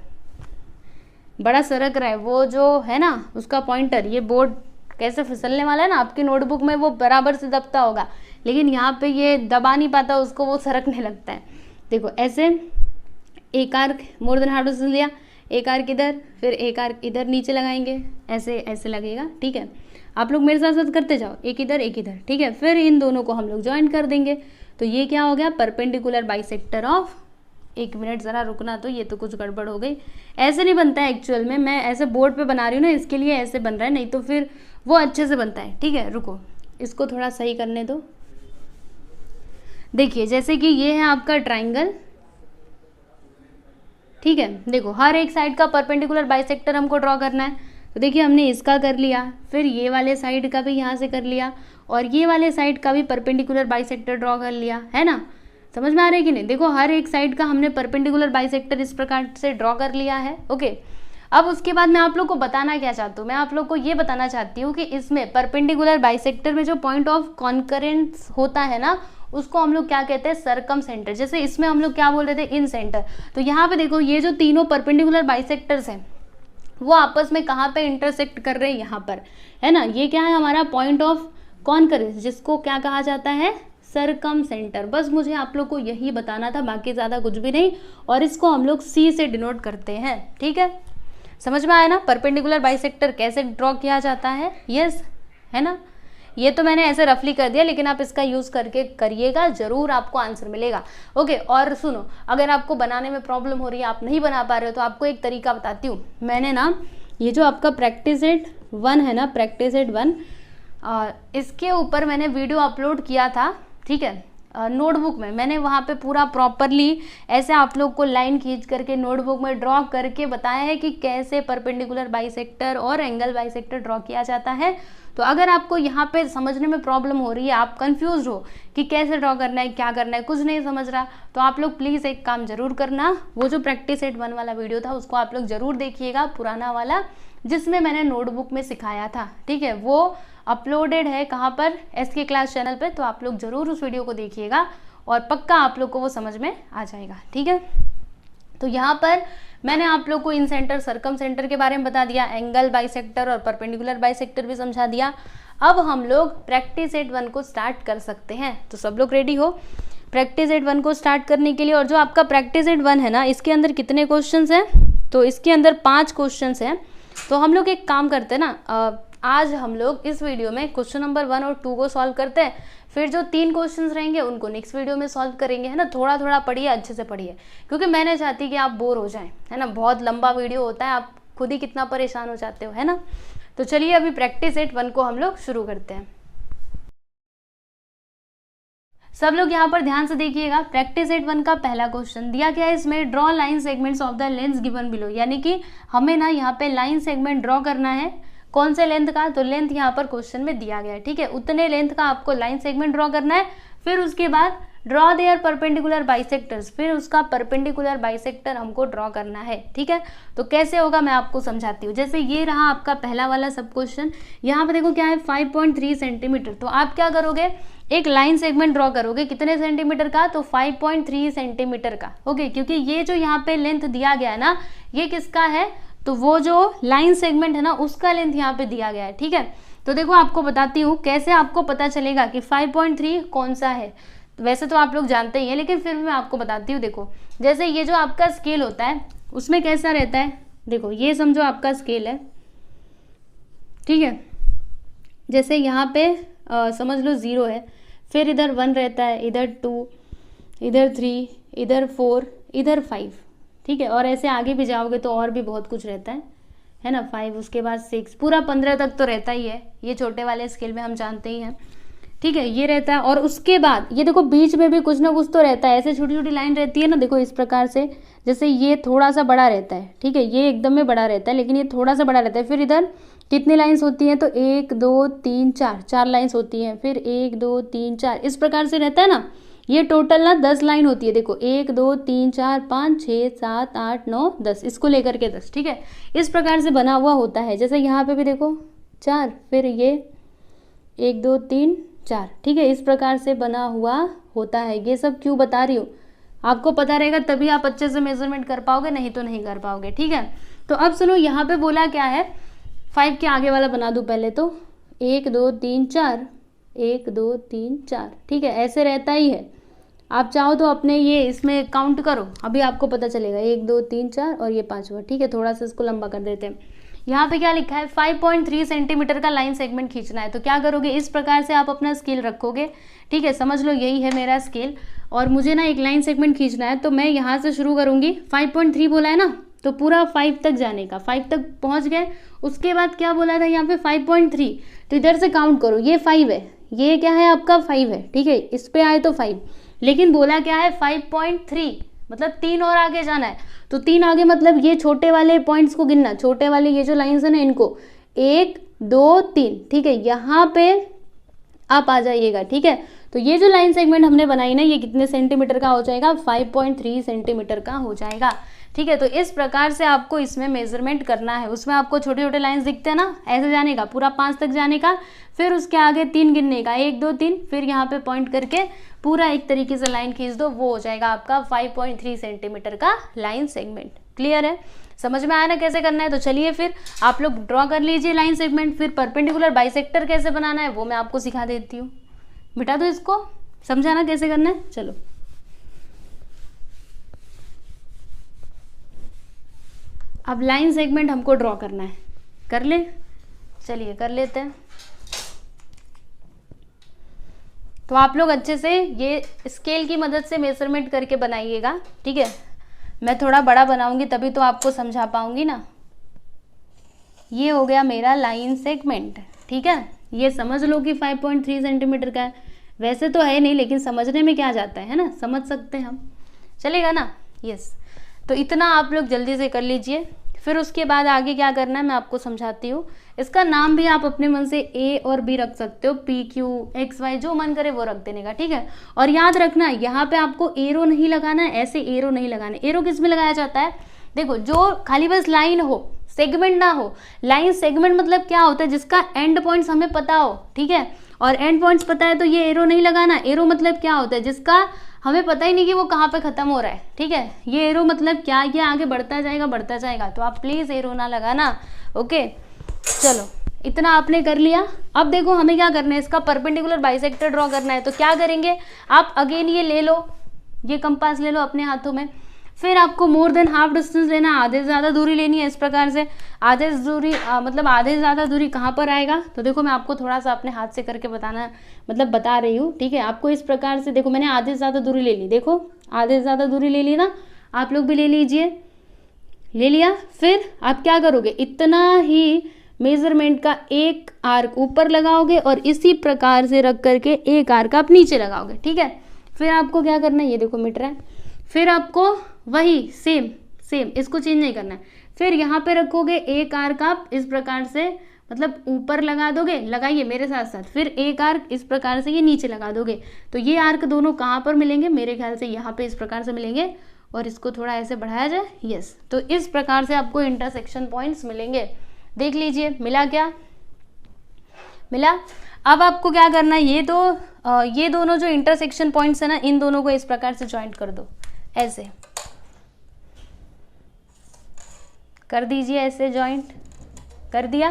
बड़ा सरक रहा है वो जो है ना उसका पॉइंटर, ये बोर्ड कैसे फिसलने वाला है ना, आपकी नोटबुक में वो बराबर से दबता होगा, लेकिन यहाँ पे ये दबा नहीं पाता उसको, वो सरकने लगता है। देखो ऐसे एक arc more than half distance लिया, एक आर्क इधर, फिर एक आर्क इधर नीचे लगाएंगे, ऐसे ऐसे लगेगा। ठीक है, आप लोग मेरे साथ साथ करते जाओ, एक इधर एक इधर। ठीक है, फिर इन दोनों को हम लोग ज्वाइन कर देंगे। तो ये क्या हो गया, परपेंडिकुलर बाइसेक्टर ऑफ, एक मिनट ज़रा रुकना, तो ये तो कुछ गड़बड़ हो गई। ऐसे नहीं बनता है एक्चुअल में, मैं ऐसे बोर्ड पे बना रही हूँ ना, इसके लिए ऐसे बन रहा है, नहीं तो फिर वो अच्छे से बनता है। ठीक है, रुको इसको थोड़ा सही करने दो। देखिए जैसे कि ये है आपका ट्राइंगल। ठीक है, देखो हर एक साइड का परपेंडिकुलर बाइसेक्टर हमको ड्रॉ करना है। तो देखिए हमने इसका कर लिया, फिर ये वाले साइड का भी यहाँ से कर लिया, और ये वाले साइड का भी परपेंडिकुलर बाइसेक्टर ड्रॉ कर लिया, है ना। समझ में आ रहा है कि नहीं। देखो हर एक साइड का हमने परपेंडिकुलर बाइसेक्टर इस प्रकार से ड्रॉ कर लिया है। ओके, अब उसके बाद मैं आप लोग को बताना क्या चाहती हूँ, मैं आप लोग को ये बताना चाहती हूँ कि इसमें परपेंडिकुलर बाइसेक्टर में जो पॉइंट ऑफ कॉन्करेंस होता है ना, उसको हम लोग क्या कहते हैं, सरकम सेंटर। जैसे इसमें हम लोग क्या बोल रहे थे, इन सेंटर। तो यहाँ पे देखो ये जो तीनों परपेंडिकुलर बाइसेक्टर्स हैं वो आपस में कहाँ पे इंटरसेक्ट कर रहे हैं, यहाँ पर, है ना। ये क्या है हमारा पॉइंट ऑफ कॉन्करेंस, जिसको क्या कहा जाता है, सरकम सेंटर। बस मुझे आप लोग को यही बताना था, बाकी ज़्यादा कुछ भी नहीं। और इसको हम लोग सी से डिनोट करते हैं। ठीक है, समझ में आया ना परपेंडिकुलर बाइसेक्टर कैसे ड्रॉ किया जाता है। यस, है ना। ये तो मैंने ऐसे रफली कर दिया, लेकिन आप इसका यूज़ करके करिएगा, ज़रूर आपको आंसर मिलेगा। ओके, और सुनो, अगर आपको बनाने में प्रॉब्लम हो रही है, आप नहीं बना पा रहे हो, तो आपको एक तरीका बताती हूँ। मैंने ना ये जो आपका प्रैक्टिस सेट 1 है ना, प्रैक्टिस सेट 1, इसके ऊपर मैंने वीडियो अपलोड किया था। ठीक है, नोटबुक में मैंने वहाँ पे पूरा प्रॉपरली ऐसे आप लोग को लाइन खींच करके नोटबुक में ड्रॉ करके बताया है कि कैसे परपेंडिकुलर बाइसेक्टर और एंगल बाइसेक्टर ड्रॉ किया जाता है। तो अगर आपको यहाँ पे समझने में प्रॉब्लम हो रही है, आप कंफ्यूज हो कि कैसे ड्रॉ करना है, क्या करना है, कुछ नहीं समझ रहा, तो आप लोग प्लीज़ एक काम जरूर करना, वो जो प्रैक्टिस सेट 1 वाला वीडियो था उसको आप लोग जरूर देखिएगा, पुराना वाला, जिसमें मैंने नोटबुक में सिखाया था। ठीक है, वो अपलोडेड है कहाँ पर, SK क्लास चैनल पे। तो आप लोग जरूर उस वीडियो को देखिएगा और पक्का आप लोग को वो समझ में आ जाएगा। ठीक है, तो यहाँ पर मैंने आप लोग को इन सेंटर, सरकम सेंटर के बारे में बता दिया, एंगल बाइसेक्टर और परपेंडिकुलर बाइसेक्टर भी समझा दिया। अब हम लोग प्रैक्टिस सेट 1 को स्टार्ट कर सकते हैं। तो सब लोग रेडी हो प्रैक्टिस सेट 1 को स्टार्ट करने के लिए। और जो आपका प्रैक्टिस सेट 1 है ना, इसके अंदर कितने क्वेश्चंस हैं, तो इसके अंदर 5 क्वेश्चंस हैं। तो हम लोग एक काम करते हैं ना, आज हम लोग इस वीडियो में क्वेश्चन नंबर 1 और 2 को सॉल्व करते हैं, फिर जो 3 क्वेश्चंस रहेंगे उनको नेक्स्ट वीडियो में सॉल्व करेंगे, है ना। थोड़ा थोड़ा पढ़िए, अच्छे से पढ़िए, क्योंकि मैं नहीं चाहती कि आप बोर हो जाएं, है ना। बहुत लंबा वीडियो होता है, आप खुद ही कितना परेशान हो जाते हो, है ना। तो चलिए अभी प्रैक्टिस सेट 1 को हम लोग शुरू करते हैं। सब लोग यहाँ पर ध्यान से देखिएगा। प्रैक्टिस सेट 1 का पहला क्वेश्चन दिया गया है, इसमें draw line segments of the length given below, यानी कि हमें ना यहाँ पे लाइन सेगमेंट ड्रॉ करना है। कौन से लेंथ का, तो लेंथ यहाँ पर क्वेश्चन में दिया गया है। ठीक है, उतने लेंथ का आपको लाइन सेगमेंट ड्रॉ करना है। फिर उसके बाद ड्रॉ देयर परपेंडिकुलर बाइसेक्टर्स, फिर उसका परपेंडिकुलर बाइसेक्टर हमको ड्रॉ करना है। ठीक है, तो कैसे होगा मैं आपको समझाती हूँ। जैसे ये रहा आपका पहला वाला सब क्वेश्चन, यहाँ पे देखो क्या है, 5.3 सेंटीमीटर। तो आप क्या करोगे, एक लाइन सेगमेंट ड्रॉ करोगे, कितने सेंटीमीटर का, तो 5.3 सेंटीमीटर का। ओके, क्योंकि ये जो यहाँ पे लेंथ दिया गया है ना, ये किसका है, तो वो जो लाइन सेगमेंट है ना, उसका लेंथ यहाँ पे दिया गया है। ठीक है, तो देखो आपको बताती हूँ कैसे आपको पता चलेगा कि 5.3 कौन सा है। वैसे तो आप लोग जानते ही हैं, लेकिन फिर भी मैं आपको बताती हूँ। देखो जैसे ये जो आपका स्केल होता है उसमें कैसा रहता है, देखो ये समझो आपका स्केल है। ठीक है, जैसे यहाँ पे समझ लो 0 है, फिर इधर 1 रहता है, इधर 2, इधर 3, इधर 4, इधर 5। ठीक है, और ऐसे आगे भी जाओगे तो और भी बहुत कुछ रहता है ना। 5, उसके बाद 6, पूरा 15 तक तो रहता ही है, ये छोटे वाले स्केल में हम जानते ही हैं। ठीक है, ये रहता है। और उसके बाद ये देखो बीच में भी कुछ ना कुछ तो रहता है, ऐसे छोटी छोटी लाइन रहती है ना, देखो इस प्रकार से। जैसे ये थोड़ा सा बड़ा रहता है, ठीक है, ये एकदम में बड़ा रहता है, लेकिन ये थोड़ा सा बड़ा रहता है। फिर इधर कितनी लाइन्स होती हैं, तो 1 2 3 4 लाइन्स होती हैं। फिर 1 2 3 4 इस प्रकार से रहता है ना। ये टोटल ना 10 लाइन होती है। देखो 1 2 3 4 5 6 7 8 9 10, इसको लेकर के 10। ठीक है, इस प्रकार से बना हुआ होता है। जैसे यहाँ पे भी देखो 4, फिर ये 1 2 3 4। ठीक है, इस प्रकार से बना हुआ होता है। ये सब क्यों बता रही हूँ, आपको पता रहेगा तभी आप अच्छे से मेजरमेंट कर पाओगे, नहीं तो नहीं कर पाओगे। ठीक है, तो अब सुनो यहाँ पे बोला क्या है, 5 के आगे वाला बना दूं पहले तो, 1 2 3 4, 1 2 3 4। ठीक है, ऐसे रहता ही है। आप चाहो तो अपने ये इसमें काउंट करो, अभी आपको पता चलेगा। 1 2 3 4 और ये 5वां। ठीक है, थोड़ा सा इसको लंबा कर देते हैं। यहाँ पे क्या लिखा है, 5.3 सेंटीमीटर का लाइन सेगमेंट खींचना है। तो क्या करोगे, इस प्रकार से आप अपना स्केल रखोगे। ठीक है, समझ लो यही है मेरा स्केल और मुझे ना एक लाइन सेगमेंट खींचना है। तो मैं यहाँ से शुरू करूँगी, 5.3 बोला है ना, तो पूरा 5 तक जाने का, 5 तक पहुँच गए। उसके बाद क्या बोला था यहाँ पे 5.3, तो इधर से काउंट करो, ये 5 है, ये क्या है आपका 5 है। ठीक है, इस पे आए तो 5, लेकिन बोला क्या है 5.3, मतलब 3 और आगे जाना है। तो 3 आगे मतलब ये छोटे वाले पॉइंट्स को गिनना, छोटे वाले ये जो लाइंस है ना इनको, 1 2 3। ठीक है, यहाँ पे आप आ जाइएगा। ठीक है, तो ये जो लाइन सेगमेंट हमने बनाई ना, ये कितने सेंटीमीटर का हो जाएगा, 5.3 सेंटीमीटर का हो जाएगा। ठीक है, तो इस प्रकार से आपको इसमें मेजरमेंट करना है। उसमें आपको छोटे छोटे लाइंस दिखते हैं ना, ऐसे जाने का, पूरा 5 तक जाने का, फिर उसके आगे 3 गिनने का, 1 2 3, फिर यहाँ पे पॉइंट करके पूरा एक तरीके से लाइन खींच दो, वो हो जाएगा आपका 5.3 सेंटीमीटर का लाइन सेगमेंट। क्लियर है, समझ में आया ना कैसे करना है। तो चलिए फिर आप लोग ड्रॉ कर लीजिए लाइन सेगमेंट। फिर परपेंडिकुलर बाइसेक्टर कैसे बनाना है वो मैं आपको सिखा देती हूँ। मिटा दो इसको, समझा ना कैसे करना है। चलो, अब लाइन सेगमेंट हमको ड्रॉ करना है, कर ले, चलिए कर लेते हैं। तो आप लोग अच्छे से ये स्केल की मदद से मेजरमेंट करके बनाइएगा। ठीक है, मैं थोड़ा बड़ा बनाऊंगी तभी तो आपको समझा पाऊंगी ना। ये हो गया मेरा लाइन सेगमेंट। ठीक है, ये समझ लो कि 5.3 सेंटीमीटर का है, वैसे तो है नहीं लेकिन समझने में क्या जाता है ना, समझ सकते हैं हम, चलेगा ना। यस, तो इतना आप लोग जल्दी से कर लीजिए। फिर उसके बाद आगे क्या करना है मैं आपको समझाती हूँ। इसका नाम भी आप अपने मन से ए और बी रख सकते हो, पी क्यू एक्स वाई, जो मन करे वो रख देने का। ठीक है, और याद रखना यहाँ पे आपको एरो नहीं लगाना है, ऐसे एरो नहीं लगाना है। एरो किस में लगाया जाता है, देखो जो खाली बस लाइन हो, सेगमेंट ना हो। लाइन सेगमेंट मतलब क्या होता है, जिसका एंड पॉइंट्स हमें पता हो। ठीक है, और एंड पॉइंट्स पता है तो ये एरो नहीं लगाना। एरो मतलब क्या होता है, जिसका हमें पता ही नहीं कि वो कहाँ पे खत्म हो रहा है। ठीक है, ये एरो मतलब क्या, ये आगे बढ़ता जाएगा, तो आप प्लीज एरो ना लगाना। ओके, चलो इतना आपने कर लिया। अब देखो हमें क्या करना है, इसका परपेंडिकुलर बाइसेक्टर ड्रॉ करना है। तो क्या करेंगे आप, अगेन ये ले लो, ये कंपास ले लो अपने हाथों में। फिर आपको मोर देन हाफ डिस्टेंस लेना, आधे से ज़्यादा दूरी लेनी है। इस प्रकार से आधे से दूरी मतलब आधे से ज़्यादा दूरी कहाँ पर आएगा, तो देखो मैं आपको थोड़ा सा अपने हाथ से करके बताना, मतलब बता रही हूँ। ठीक है, आपको इस प्रकार से देखो, मैंने आधे से ज़्यादा दूरी ले ली, देखो आधे से ज़्यादा दूरी ले ली ना, आप लोग भी ले लीजिए, ले लिया। फिर आप क्या करोगे, इतना ही मेजरमेंट का एक आर्क ऊपर लगाओगे और इसी प्रकार से रख करके एक आर्क आप नीचे लगाओगे। ठीक है, फिर आपको क्या करना है, ये देखो मिट रहा है। फिर आपको वही सेम इसको चेंज नहीं करना है। फिर यहाँ पे रखोगे एक आर्क आप इस प्रकार से, मतलब ऊपर लगा दोगे, लगाइए मेरे साथ साथ। फिर एक आर्क इस प्रकार से ये नीचे लगा दोगे। तो ये आर्क दोनों कहाँ पर मिलेंगे, मेरे ख्याल से यहाँ पे इस प्रकार से मिलेंगे। और इसको थोड़ा ऐसे बढ़ाया जाए, यस, तो इस प्रकार से आपको इंटरसेक्शन पॉइंट्स मिलेंगे। देख लीजिए मिला क्या, मिला। अब आपको क्या करना है, ये दोनों जो इंटरसेक्शन पॉइंट्स है ना, इन दोनों को इस प्रकार से ज्वाइंट कर दो, ऐसे कर दीजिए, ऐसे ज्वाइंट कर दिया।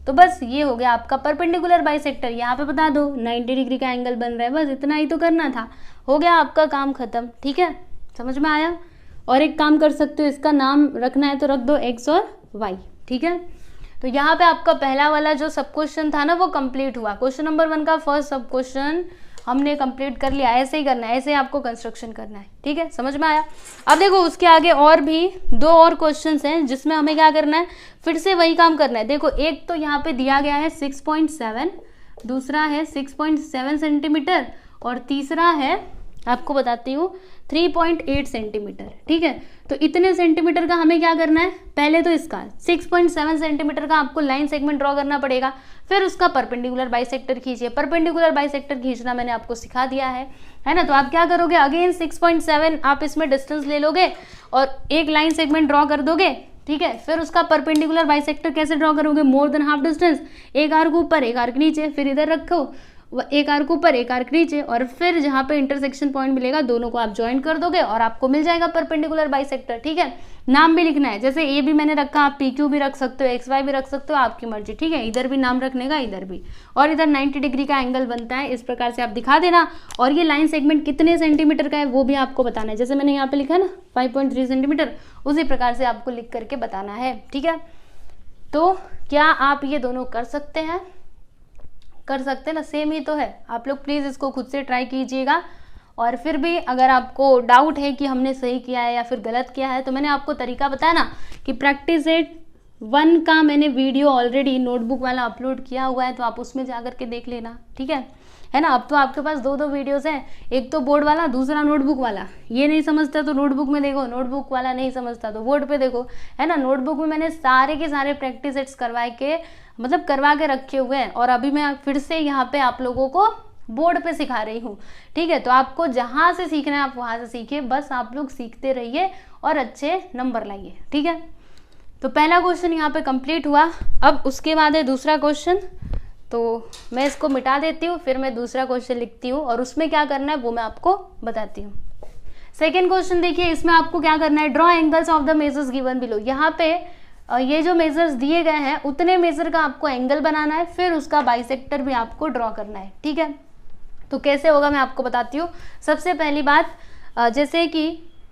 तो बस ये हो गया आपका परपेंडिकुलर बाइसेक्टर। यहाँ पे बता दो 90 डिग्री का एंगल बन रहा है, बस इतना ही तो करना था, हो गया आपका काम खत्म। ठीक है, समझ में आया। और एक काम कर सकते हो, इसका नाम रखना है तो रख दो एक्स और वाई। ठीक है, तो यहाँ पे आपका पहला वाला जो सब क्वेश्चन था ना वो कंप्लीट हुआ। क्वेश्चन नंबर 1 का फर्स्ट सब क्वेश्चन हमने कंप्लीट कर लिया। ऐसे ही करना है, ऐसे आपको कंस्ट्रक्शन करना है। ठीक है, समझ में आया। अब देखो उसके आगे और भी 2 और क्वेश्चंस हैं जिसमें हमें क्या करना है, फिर से वही काम करना है। देखो एक तो यहाँ पे दिया गया है 6.7, दूसरा है 6.7 सेंटीमीटर और तीसरा है, आपको बताती हूँ, 3.8 सेंटीमीटर। ठीक है, तो इतने सेंटीमीटर का हमें क्या करना है, पहले तो इसका 6.7 सेंटीमीटर का आपको लाइन सेगमेंट ड्रॉ करना पड़ेगा। फिर उसका परपेंडिकुलर बाइसेक्टर खींचिए। परपेंडिकुलर बाइसेक्टर खींचना मैंने आपको सिखा दिया है ना। तो आप क्या करोगे, अगेन 6.7 आप इसमें डिस्टेंस ले लोगे और एक लाइन सेगमेंट ड्रॉ कर दोगे। ठीक है, फिर उसका परपेंडिकुलर बाइसेक्टर कैसे ड्रॉ करोगे, मोर देन हाफ डिस्टेंस, एक आर्क ऊपर एक आर्क नीचे, फिर इधर रखो एक आर्क ऊपर एक आर्क नीचे, और फिर जहाँ पे इंटरसेक्शन पॉइंट मिलेगा दोनों को आप ज्वाइन कर दोगे और आपको मिल जाएगा परपेंडिकुलर बाइसेक्टर। ठीक है, नाम भी लिखना है, जैसे ए भी मैंने रखा, आप पी क्यू भी रख सकते हो, एक्स वाई भी रख सकते हो, आपकी मर्जी। ठीक है, इधर भी नाम रखने का, इधर भी, और इधर 90 डिग्री का एंगल बनता है, इस प्रकार से आप दिखा देना। और ये लाइन सेगमेंट कितने सेंटीमीटर का है वो भी आपको बताना है, जैसे मैंने यहाँ पे लिखा है ना 5.3 सेंटीमीटर, उसी प्रकार से आपको लिख करके बताना है। ठीक है, तो क्या आप ये दोनों कर सकते हैं? कर सकते हैं ना, सेम ही तो है। आप लोग प्लीज़ इसको खुद से ट्राई कीजिएगा, और फिर भी अगर आपको डाउट है कि हमने सही किया है या फिर गलत किया है, तो मैंने आपको तरीका बताया ना कि प्रैक्टिस सेट 1 का मैंने वीडियो ऑलरेडी नोटबुक वाला अपलोड किया हुआ है, तो आप उसमें जा कर के देख लेना। ठीक है ना। अब तो आपके पास 2 वीडियोस हैं, एक तो बोर्ड वाला, दूसरा नोटबुक वाला। ये नहीं समझता तो नोटबुक में देखो, नोटबुक वाला नहीं समझता तो बोर्ड पे देखो, है ना। नोटबुक में मैंने सारे के सारे प्रैक्टिस सेट्स करवा के रखे हुए हैं, और अभी मैं फिर से यहाँ पे आप लोगों को बोर्ड पे सिखा रही हूँ। ठीक है, तो आपको जहाँ से सीखना है आप वहाँ से सीखिए, बस आप लोग सीखते रहिए और अच्छे नंबर लाइए। ठीक है, तो पहला क्वेश्चन यहाँ पे कंप्लीट हुआ। अब उसके बाद है दूसरा क्वेश्चन, तो मैं इसको मिटा देती हूँ, फिर मैं दूसरा क्वेश्चन लिखती हूँ और उसमें क्या करना है वो मैं आपको बताती हूँ। सेकेंड क्वेश्चन देखिए, इसमें आपको क्या करना है, draw angles of the measures given below. यहाँ पे ये जो मेजर्स दिए गए हैं उतने मेजर का आपको एंगल बनाना है, फिर उसका बाइसेक्टर भी आपको ड्रॉ करना है। ठीक है, तो कैसे होगा मैं आपको बताती हूँ। सबसे पहली बात, जैसे कि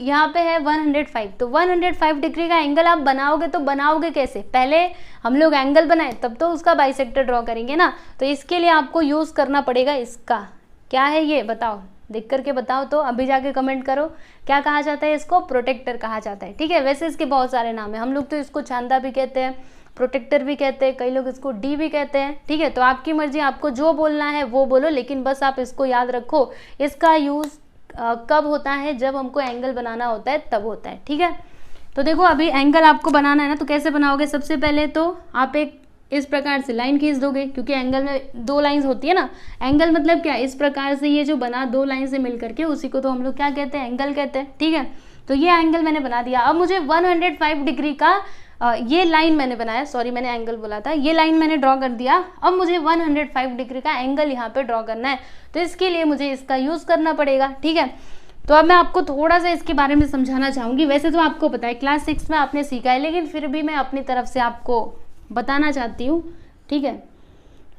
यहाँ पे है 105, तो 105 डिग्री का एंगल आप बनाओगे, तो बनाओगे कैसे? पहले हम लोग एंगल बनाए तब तो उसका बाइसेक्टर ड्रॉ करेंगे ना, तो इसके लिए आपको यूज़ करना पड़ेगा इसका। क्या है ये बताओ, देख करके बताओ, तो अभी जाके कमेंट करो। क्या कहा जाता है इसको? प्रोटेक्टर कहा जाता है। ठीक है, वैसे इसके बहुत सारे नाम है, हम लोग तो इसको छांदा भी कहते हैं, प्रोटेक्टर भी कहते हैं, कई लोग इसको डी भी कहते हैं। ठीक है, तो आपकी मर्जी, आपको जो बोलना है वो बोलो, लेकिन बस आप इसको याद रखो, इसका यूज़ कब होता है? जब हमको एंगल बनाना होता है तब होता है। ठीक है, तो देखो अभी एंगल आपको बनाना है ना, तो कैसे बनाओगे? सबसे पहले तो आप एक इस प्रकार से लाइन खींच दोगे, क्योंकि एंगल में 2 लाइंस होती है ना। एंगल मतलब क्या? इस प्रकार से ये जो बना 2 लाइन से मिल करके, उसी को तो हम लोग क्या कहते हैं? एंगल कहते हैं। ठीक है, तो ये एंगल मैंने बना दिया। अब मुझे 105 डिग्री का ये लाइन मैंने बनाया, सॉरी मैंने एंगल बोला था, ये लाइन मैंने ड्रॉ कर दिया। अब मुझे 105 डिग्री का एंगल यहाँ पे ड्रॉ करना है, तो इसके लिए मुझे इसका यूज़ करना पड़ेगा। ठीक है, तो अब मैं आपको थोड़ा सा इसके बारे में समझाना चाहूँगी। वैसे तो आपको पता है, क्लास 6 में आपने सीखा है, लेकिन फिर भी मैं अपनी तरफ से आपको बताना चाहती हूँ। ठीक है,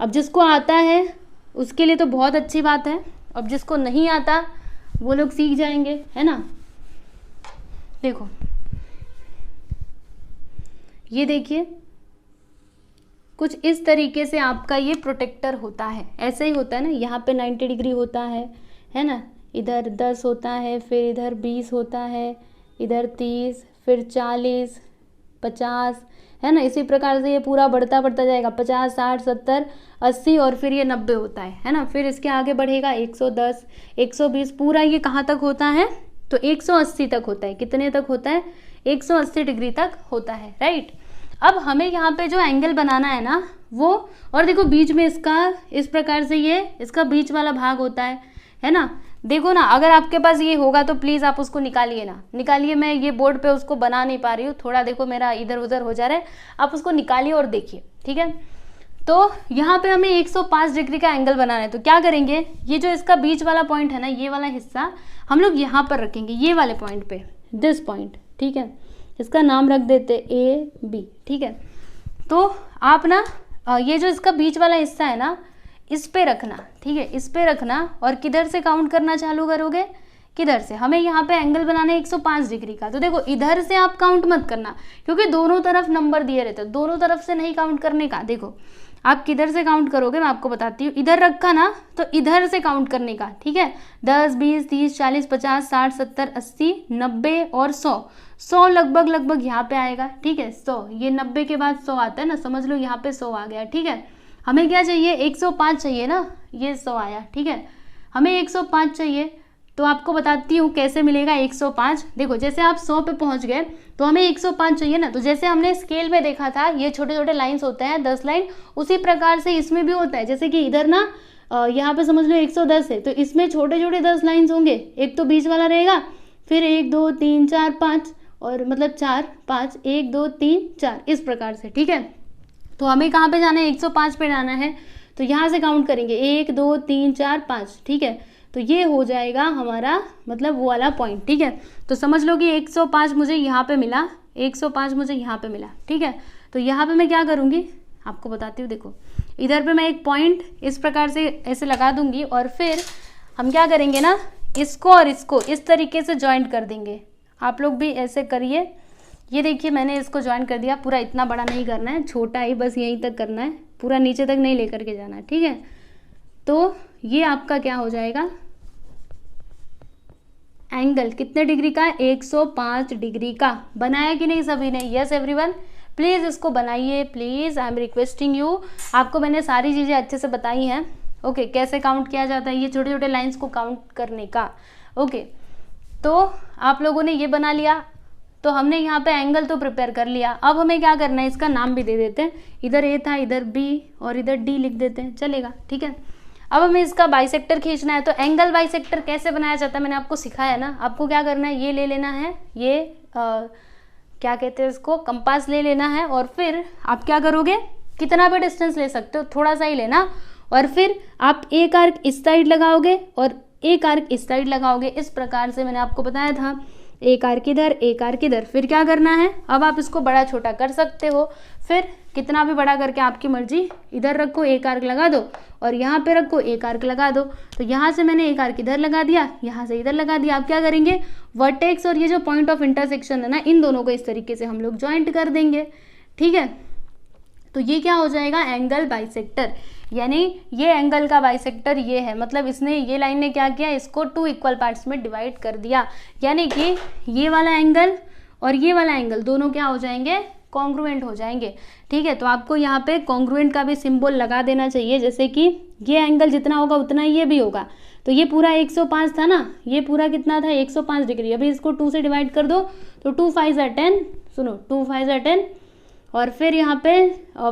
अब जिसको आता है उसके लिए तो बहुत अच्छी बात है, अब जिसको नहीं आता वो लोग सीख जाएंगे, है ना। देखो ये देखिए, कुछ इस तरीके से आपका ये प्रोटेक्टर होता है, ऐसे ही होता है ना। यहाँ पे 90 डिग्री होता है ना, इधर 10 होता है, फिर इधर 20 होता है, इधर 30, फिर 40, 50, है ना। इसी प्रकार से ये पूरा बढ़ता जाएगा, 50, 60, 70, 80 और फिर ये 90 होता है ना। फिर इसके आगे बढ़ेगा 110, 120, पूरा ये कहाँ तक होता है? तो 180 तक होता है। कितने तक होता है? 180 डिग्री तक होता है, राइट। अब हमें यहाँ पे जो एंगल बनाना है ना वो, और देखो बीच में इसका इस प्रकार से ये इसका बीच वाला भाग होता है ना। देखो ना, अगर आपके पास ये होगा तो प्लीज़ आप उसको निकालिए ना, निकालिए। मैं ये बोर्ड पे उसको बना नहीं पा रही हूँ, थोड़ा देखो मेरा इधर उधर हो जा रहा है, आप उसको निकालिए और देखिए। ठीक है, तो यहाँ पे हमें 105 डिग्री का एंगल बनाना है, तो क्या करेंगे? ये जो इसका बीच वाला पॉइंट है ना, ये वाला हिस्सा हम लोग यहाँ पर रखेंगे, ये वाले पॉइंट पे, दिस पॉइंट। ठीक है, इसका नाम रख देते AB। ठीक है, तो आप ना ये जो इसका बीच वाला हिस्सा है ना, इस पे रखना। ठीक है, इस पे रखना, और किधर से काउंट करना चालू करोगे? किधर से? हमें यहाँ पे एंगल बनाना है 105 डिग्री का, तो देखो इधर से आप काउंट मत करना, क्योंकि दोनों तरफ नंबर दिए रहते हैं, दोनों तरफ से नहीं काउंट करने का। देखो आप किधर से काउंट करोगे, मैं आपको बताती हूँ। इधर रखा ना, तो इधर से काउंट करने का। ठीक है, 10, 20, 30, 40, 50, 60, 70, 80, 90 और 100 लगभग यहाँ पे आएगा। ठीक है, 100, ये 90 के बाद 100 आता है ना, समझ लो यहाँ पे 100 आ गया। ठीक है, हमें क्या चाहिए? 105 चाहिए ना, ये 100 आया। ठीक है, हमें 105 चाहिए, तो आपको बताती हूँ कैसे मिलेगा 105। देखो जैसे आप 100 पे पहुँच गए तो हमें 105 चाहिए ना, तो जैसे हमने स्केल में देखा था ये छोटे छोटे लाइंस होते हैं 10 लाइन, उसी प्रकार से इसमें भी होता है। जैसे कि इधर ना यहाँ पे समझ लो 110 है, तो इसमें छोटे छोटे 10 लाइन्स होंगे, एक तो बीच वाला रहेगा, फिर 1 2 3 4 5 और मतलब 4 5 1 2 3 4 इस प्रकार से। ठीक है, तो हमें कहाँ पे जाना है? 105 पे जाना है। तो यहाँ से काउंट करेंगे 1 2 3 4 5, ठीक है। तो ये हो जाएगा हमारा मतलब वो वाला पॉइंट, ठीक है। तो समझ लो कि 105 मुझे यहाँ पे मिला, 105 मुझे यहाँ पे मिला, ठीक है। तो यहाँ पे मैं क्या करूँगी आपको बताती हूँ। देखो इधर पे मैं एक पॉइंट इस प्रकार से ऐसे लगा दूंगी और फिर हम क्या करेंगे ना, इसको और इसको इस तरीके से ज्वाइंट कर देंगे। आप लोग भी ऐसे करिए। ये देखिए मैंने इसको ज्वाइन कर दिया, पूरा इतना बड़ा नहीं करना है, छोटा ही बस यहीं तक करना है, पूरा नीचे तक नहीं लेकर के जाना है, ठीक है। तो ये आपका क्या हो जाएगा, एंगल कितने डिग्री का, 105 डिग्री का। बनाया कि नहीं सभी ने? यस एवरीवन, प्लीज़ इसको बनाइए please, I am requesting you. आपको मैंने सारी चीज़ें अच्छे से बताई हैं। ओके कैसे काउंट किया जाता है ये छोटे छोटे लाइंस को काउंट करने का। ओके तो आप लोगों ने ये बना लिया, तो हमने यहाँ पे एंगल तो प्रिपेयर कर लिया। अब हमें क्या करना है, इसका नाम भी दे देते हैं, इधर ए था इधर बी और इधर डी लिख देते हैं, चलेगा, ठीक है। अब हमें इसका बाइसेक्टर खींचना है। तो एंगल बाइसेक्टर कैसे बनाया जाता है मैंने आपको सिखाया ना। आपको क्या करना है, ये ले लेना है, ये क्या कहते हैं इसको, कंपास ले लेना है और फिर आप क्या करोगे, कितना भी डिस्टेंस ले सकते हो, थोड़ा सा ही लेना, और फिर आप एक आर्क इस साइड लगाओगे और एक आर्क इस साइड लगाओगे। इस प्रकार से मैंने आपको बताया था, एक आर्क इधर एक आर्क इधर। फिर क्या करना है, अब आप इसको बड़ा छोटा कर सकते हो, फिर कितना भी बड़ा करके आपकी मर्जी, इधर रखो एक आर्क लगा दो और यहाँ पे रखो एक आर्क लगा दो। तो यहाँ से मैंने एक आर्क इधर लगा दिया, यहाँ से इधर लगा दिया। आप क्या करेंगे, वर्टेक्स और ये जो पॉइंट ऑफ इंटरसेक्शन है ना, इन दोनों को इस तरीके से हम लोग ज्वाइंट कर देंगे, ठीक है। तो ये क्या हो जाएगा, एंगल बाइसेक्टर, यानी ये एंगल का बाइसेक्टर ये है। मतलब इसने, ये लाइन ने क्या किया, इसको 2 इक्वल पार्ट्स में डिवाइड कर दिया, यानी कि ये वाला एंगल और ये वाला एंगल दोनों क्या हो जाएंगे, कॉन्ग्रुएंट हो जाएंगे, ठीक है। तो आपको यहाँ पे कॉन्ग्रुएंट का भी सिंबल लगा देना चाहिए, जैसे कि ये एंगल जितना होगा उतना ये भी होगा। तो ये पूरा 105 था ना, ये पूरा कितना था, 105 डिग्री। अभी इसको 2 से डिवाइड कर दो, तो 2 5 ज़ा 10, सुनो 2 5 ज़ा 10, और फिर यहाँ पे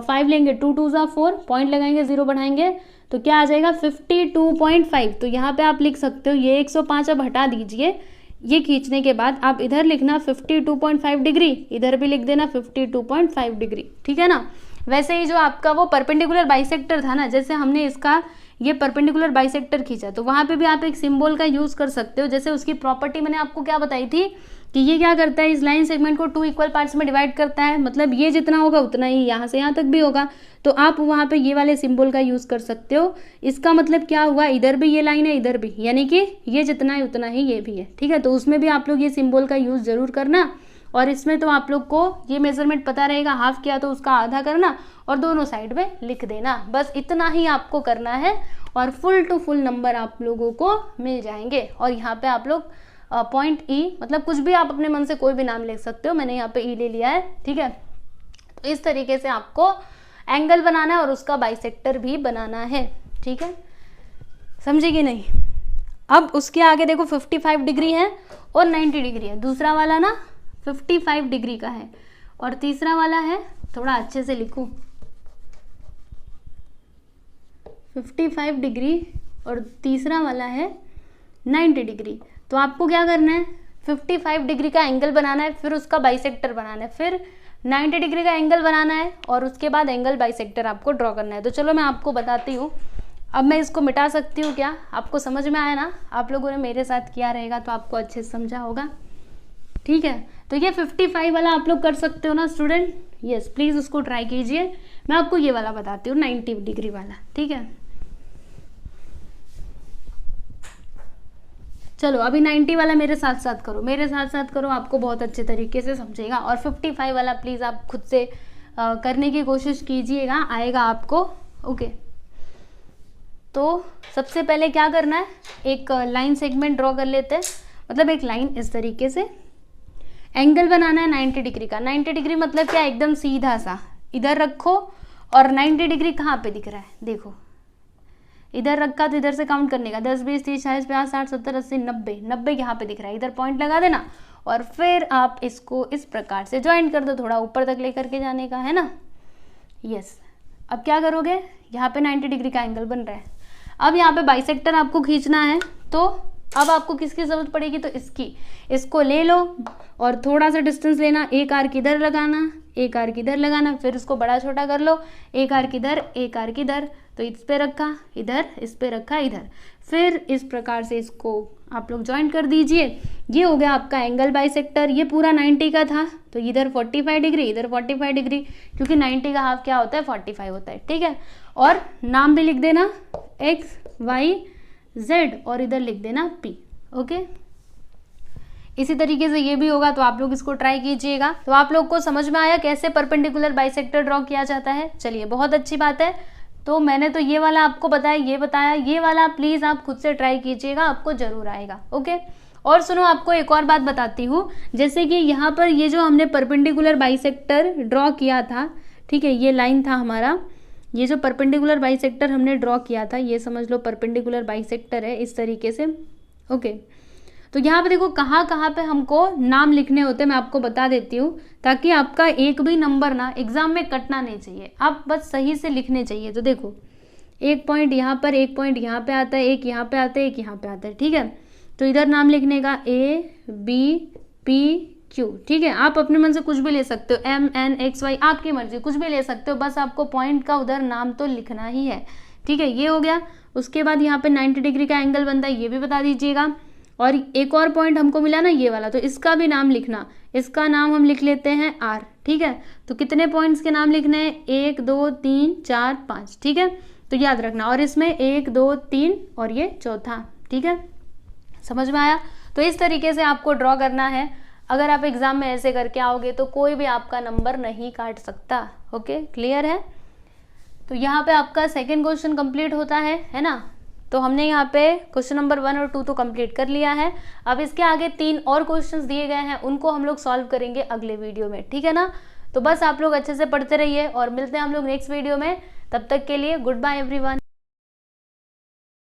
5 लेंगे, 2 2 ज़ा 4, पॉइंट लगाएंगे, 0 बढ़ाएंगे, तो क्या आ जाएगा 52.5। तो यहाँ पे आप लिख सकते हो, ये 105 अब हटा दीजिए, ये खींचने के बाद आप इधर लिखना 52.5 डिग्री, इधर भी लिख देना 52.5 डिग्री, ठीक है ना। वैसे ही जो आपका वो परपेंडिकुलर बाइसेक्टर था ना, जैसे हमने इसका ये परपेंडिकुलर बाइसेक्टर खींचा, तो वहाँ पे भी आप एक सिंबल का यूज़ कर सकते हो। जैसे उसकी प्रॉपर्टी मैंने आपको क्या बताई थी कि ये क्या करता है, इस लाइन सेगमेंट को 2 इक्वल पार्ट्स में डिवाइड करता है, मतलब ये जितना होगा उतना ही यहाँ से यहाँ तक भी होगा। तो आप वहाँ पे ये वाले सिंबल का यूज़ कर सकते हो। इसका मतलब क्या हुआ, इधर भी ये लाइन है इधर भी, यानी कि ये जितना है उतना ही ये भी है, ठीक है। तो उसमें भी आप लोग ये सिंबल का यूज़ ज़रूर करना। और इसमें तो आप लोग को ये मेजरमेंट पता रहेगा, हाफ किया तो उसका आधा करना और दोनों साइड में लिख देना, बस इतना ही आपको करना है और फुल टू फुल नंबर आप लोगों को मिल जाएंगे। और यहाँ पे आप लोग पॉइंट ई, मतलब कुछ भी आप अपने मन से कोई भी नाम लिख सकते हो, मैंने यहाँ पे ई ले लिया है, ठीक है। तो इस तरीके से आपको एंगल बनाना है और उसका बाइसेक्टर भी बनाना है, ठीक है, समझे कि नहीं। अब उसके आगे देखो 55 डिग्री है और 90 डिग्री है। दूसरा वाला ना 55 डिग्री का है और तीसरा वाला है, थोड़ा अच्छे से लिखूं, 55 डिग्री और तीसरा वाला है 90 डिग्री। तो आपको क्या करना है, 55 डिग्री का एंगल बनाना है, फिर उसका बाइसेक्टर बनाना है, फिर 90 डिग्री का एंगल बनाना है और उसके बाद एंगल बाइसेक्टर आपको ड्रॉ करना है। तो चलो मैं आपको बताती हूँ। अब मैं इसको मिटा सकती हूँ क्या, आपको समझ में आया ना, आप लोगों ने मेरे साथ किया रहेगा तो आपको अच्छे से समझा होगा, ठीक है। तो ये 55 वाला आप लोग कर सकते हो ना स्टूडेंट, यस प्लीज़ उसको ट्राई कीजिए। मैं आपको ये वाला बताती हूँ 90 डिग्री वाला, ठीक है। चलो अभी 90 वाला मेरे साथ साथ करो, मेरे साथ साथ करो, आपको बहुत अच्छे तरीके से समझेगा। और 55 वाला प्लीज़ आप खुद से करने की कोशिश कीजिएगा, आएगा आपको, ओके। तो सबसे पहले क्या करना है, एक लाइन सेगमेंट ड्रॉ कर लेते हैं, मतलब एक लाइन इस तरीके से। एंगल बनाना है 90 डिग्री का। 90 डिग्री मतलब क्या, एकदम सीधा सा इधर रखो और 90 डिग्री कहाँ पे दिख रहा है, देखो इधर रखा तो इधर से काउंट करने का, 10 20 30 40 50 60 70 80 90, 90 यहाँ पे दिख रहा है, इधर पॉइंट लगा देना और फिर आप इसको इस प्रकार से ज्वाइन कर दो, थोड़ा ऊपर तक लेकर के जाने का है ना, यस। अब क्या करोगे, यहाँ पे 90 डिग्री का एंगल बन रहा है। अब यहाँ पे बाइसेक्टर आपको खींचना है, तो अब आपको किसकी जरूरत पड़ेगी, तो इसकी, इसको ले लो और थोड़ा सा डिस्टेंस लेना, एक आर्क इधर लगाना, एक आर्क इधर लगाना, फिर उसको बड़ा छोटा कर लो, एक आर्क इधर, एक आर्क इधर, तो इस पे रखा इधर, इस पे रखा इधर, फिर इस प्रकार से इसको आप लोग ज्वाइन कर दीजिए। ये हो गया आपका एंगल बाइसेक्टर। ये पूरा 90 का था, तो इधर 45 डिग्री, इधर 45 डिग्री, क्योंकि 90 का हाफ क्या होता है, 45 होता है, ठीक है। और नाम भी लिख देना एक्स वाई जेड और इधर लिख देना पी, ओके। इसी तरीके से ये भी होगा, तो आप लोग इसको ट्राई कीजिएगा। तो आप लोग को समझ में आया कैसे परपेंडिकुलर बाइसेक्टर ड्रॉ किया जाता है। चलिए, बहुत अच्छी बात है। तो मैंने तो ये वाला आपको बताया, ये बताया, ये वाला प्लीज आप खुद से ट्राई कीजिएगा, आपको जरूर आएगा, ओके। और सुनो, आपको एक और बात बताती हूँ, जैसे कि यहाँ पर ये जो हमने परपेंडिकुलर बाइसेक्टर ड्रॉ किया था, ठीक है, ये लाइन था हमारा, ये जो परपेंडिकुलर बाइसेक्टर हमने ड्रॉ किया था, ये समझ लो परपेंडिकुलर बाइसेक्टर है इस तरीके से, ओके। तो यहाँ पे देखो कहाँ कहाँ पे हमको नाम लिखने होते हैं, मैं आपको बता देती हूँ, ताकि आपका एक भी नंबर ना एग्जाम में कटना नहीं चाहिए, आप बस सही से लिखने चाहिए। तो देखो, एक पॉइंट यहाँ पर, एक पॉइंट यहाँ पे आता है, एक यहाँ पे आता है, एक यहाँ पे आता है, ठीक है। तो इधर नाम लिखने का ए बी पी क्यू, ठीक है। आप अपने मन से कुछ भी ले सकते हो, एम एन एक्स वाई, आपकी मर्जी, कुछ भी ले सकते हो, बस आपको पॉइंट का उधर नाम तो लिखना ही है, ठीक है। ये हो गया। उसके बाद यहाँ पे 90 डिग्री का एंगल बनता है, ये भी बता दीजिएगा। और एक और पॉइंट हमको मिला ना, ये वाला, तो इसका भी नाम लिखना, इसका नाम हम लिख लेते हैं आर, ठीक है। तो कितने पॉइंट्स के नाम लिखने हैं, 1 2 3 4 5, ठीक है। तो याद रखना, और इसमें 1 2 3 और ये चौथा, ठीक है। समझ में आया। तो इस तरीके से आपको ड्रॉ करना है। अगर आप एग्जाम में ऐसे करके आओगे तो कोई भी आपका नंबर नहीं काट सकता, ओके, क्लियर है। तो यहाँ पे आपका सेकेंड क्वेश्चन कंप्लीट होता है ना। तो हमने यहाँ पे क्वेश्चन नंबर 1 और 2 तो कंप्लीट कर लिया है। अब इसके आगे 3 और क्वेश्चंस दिए गए हैं, उनको हम लोग सॉल्व करेंगे अगले वीडियो में, ठीक है ना। तो बस आप लोग अच्छे से पढ़ते रहिए और मिलते हैं हम लोग नेक्स्ट वीडियो में। तब तक के लिए गुड बाय एवरीवन।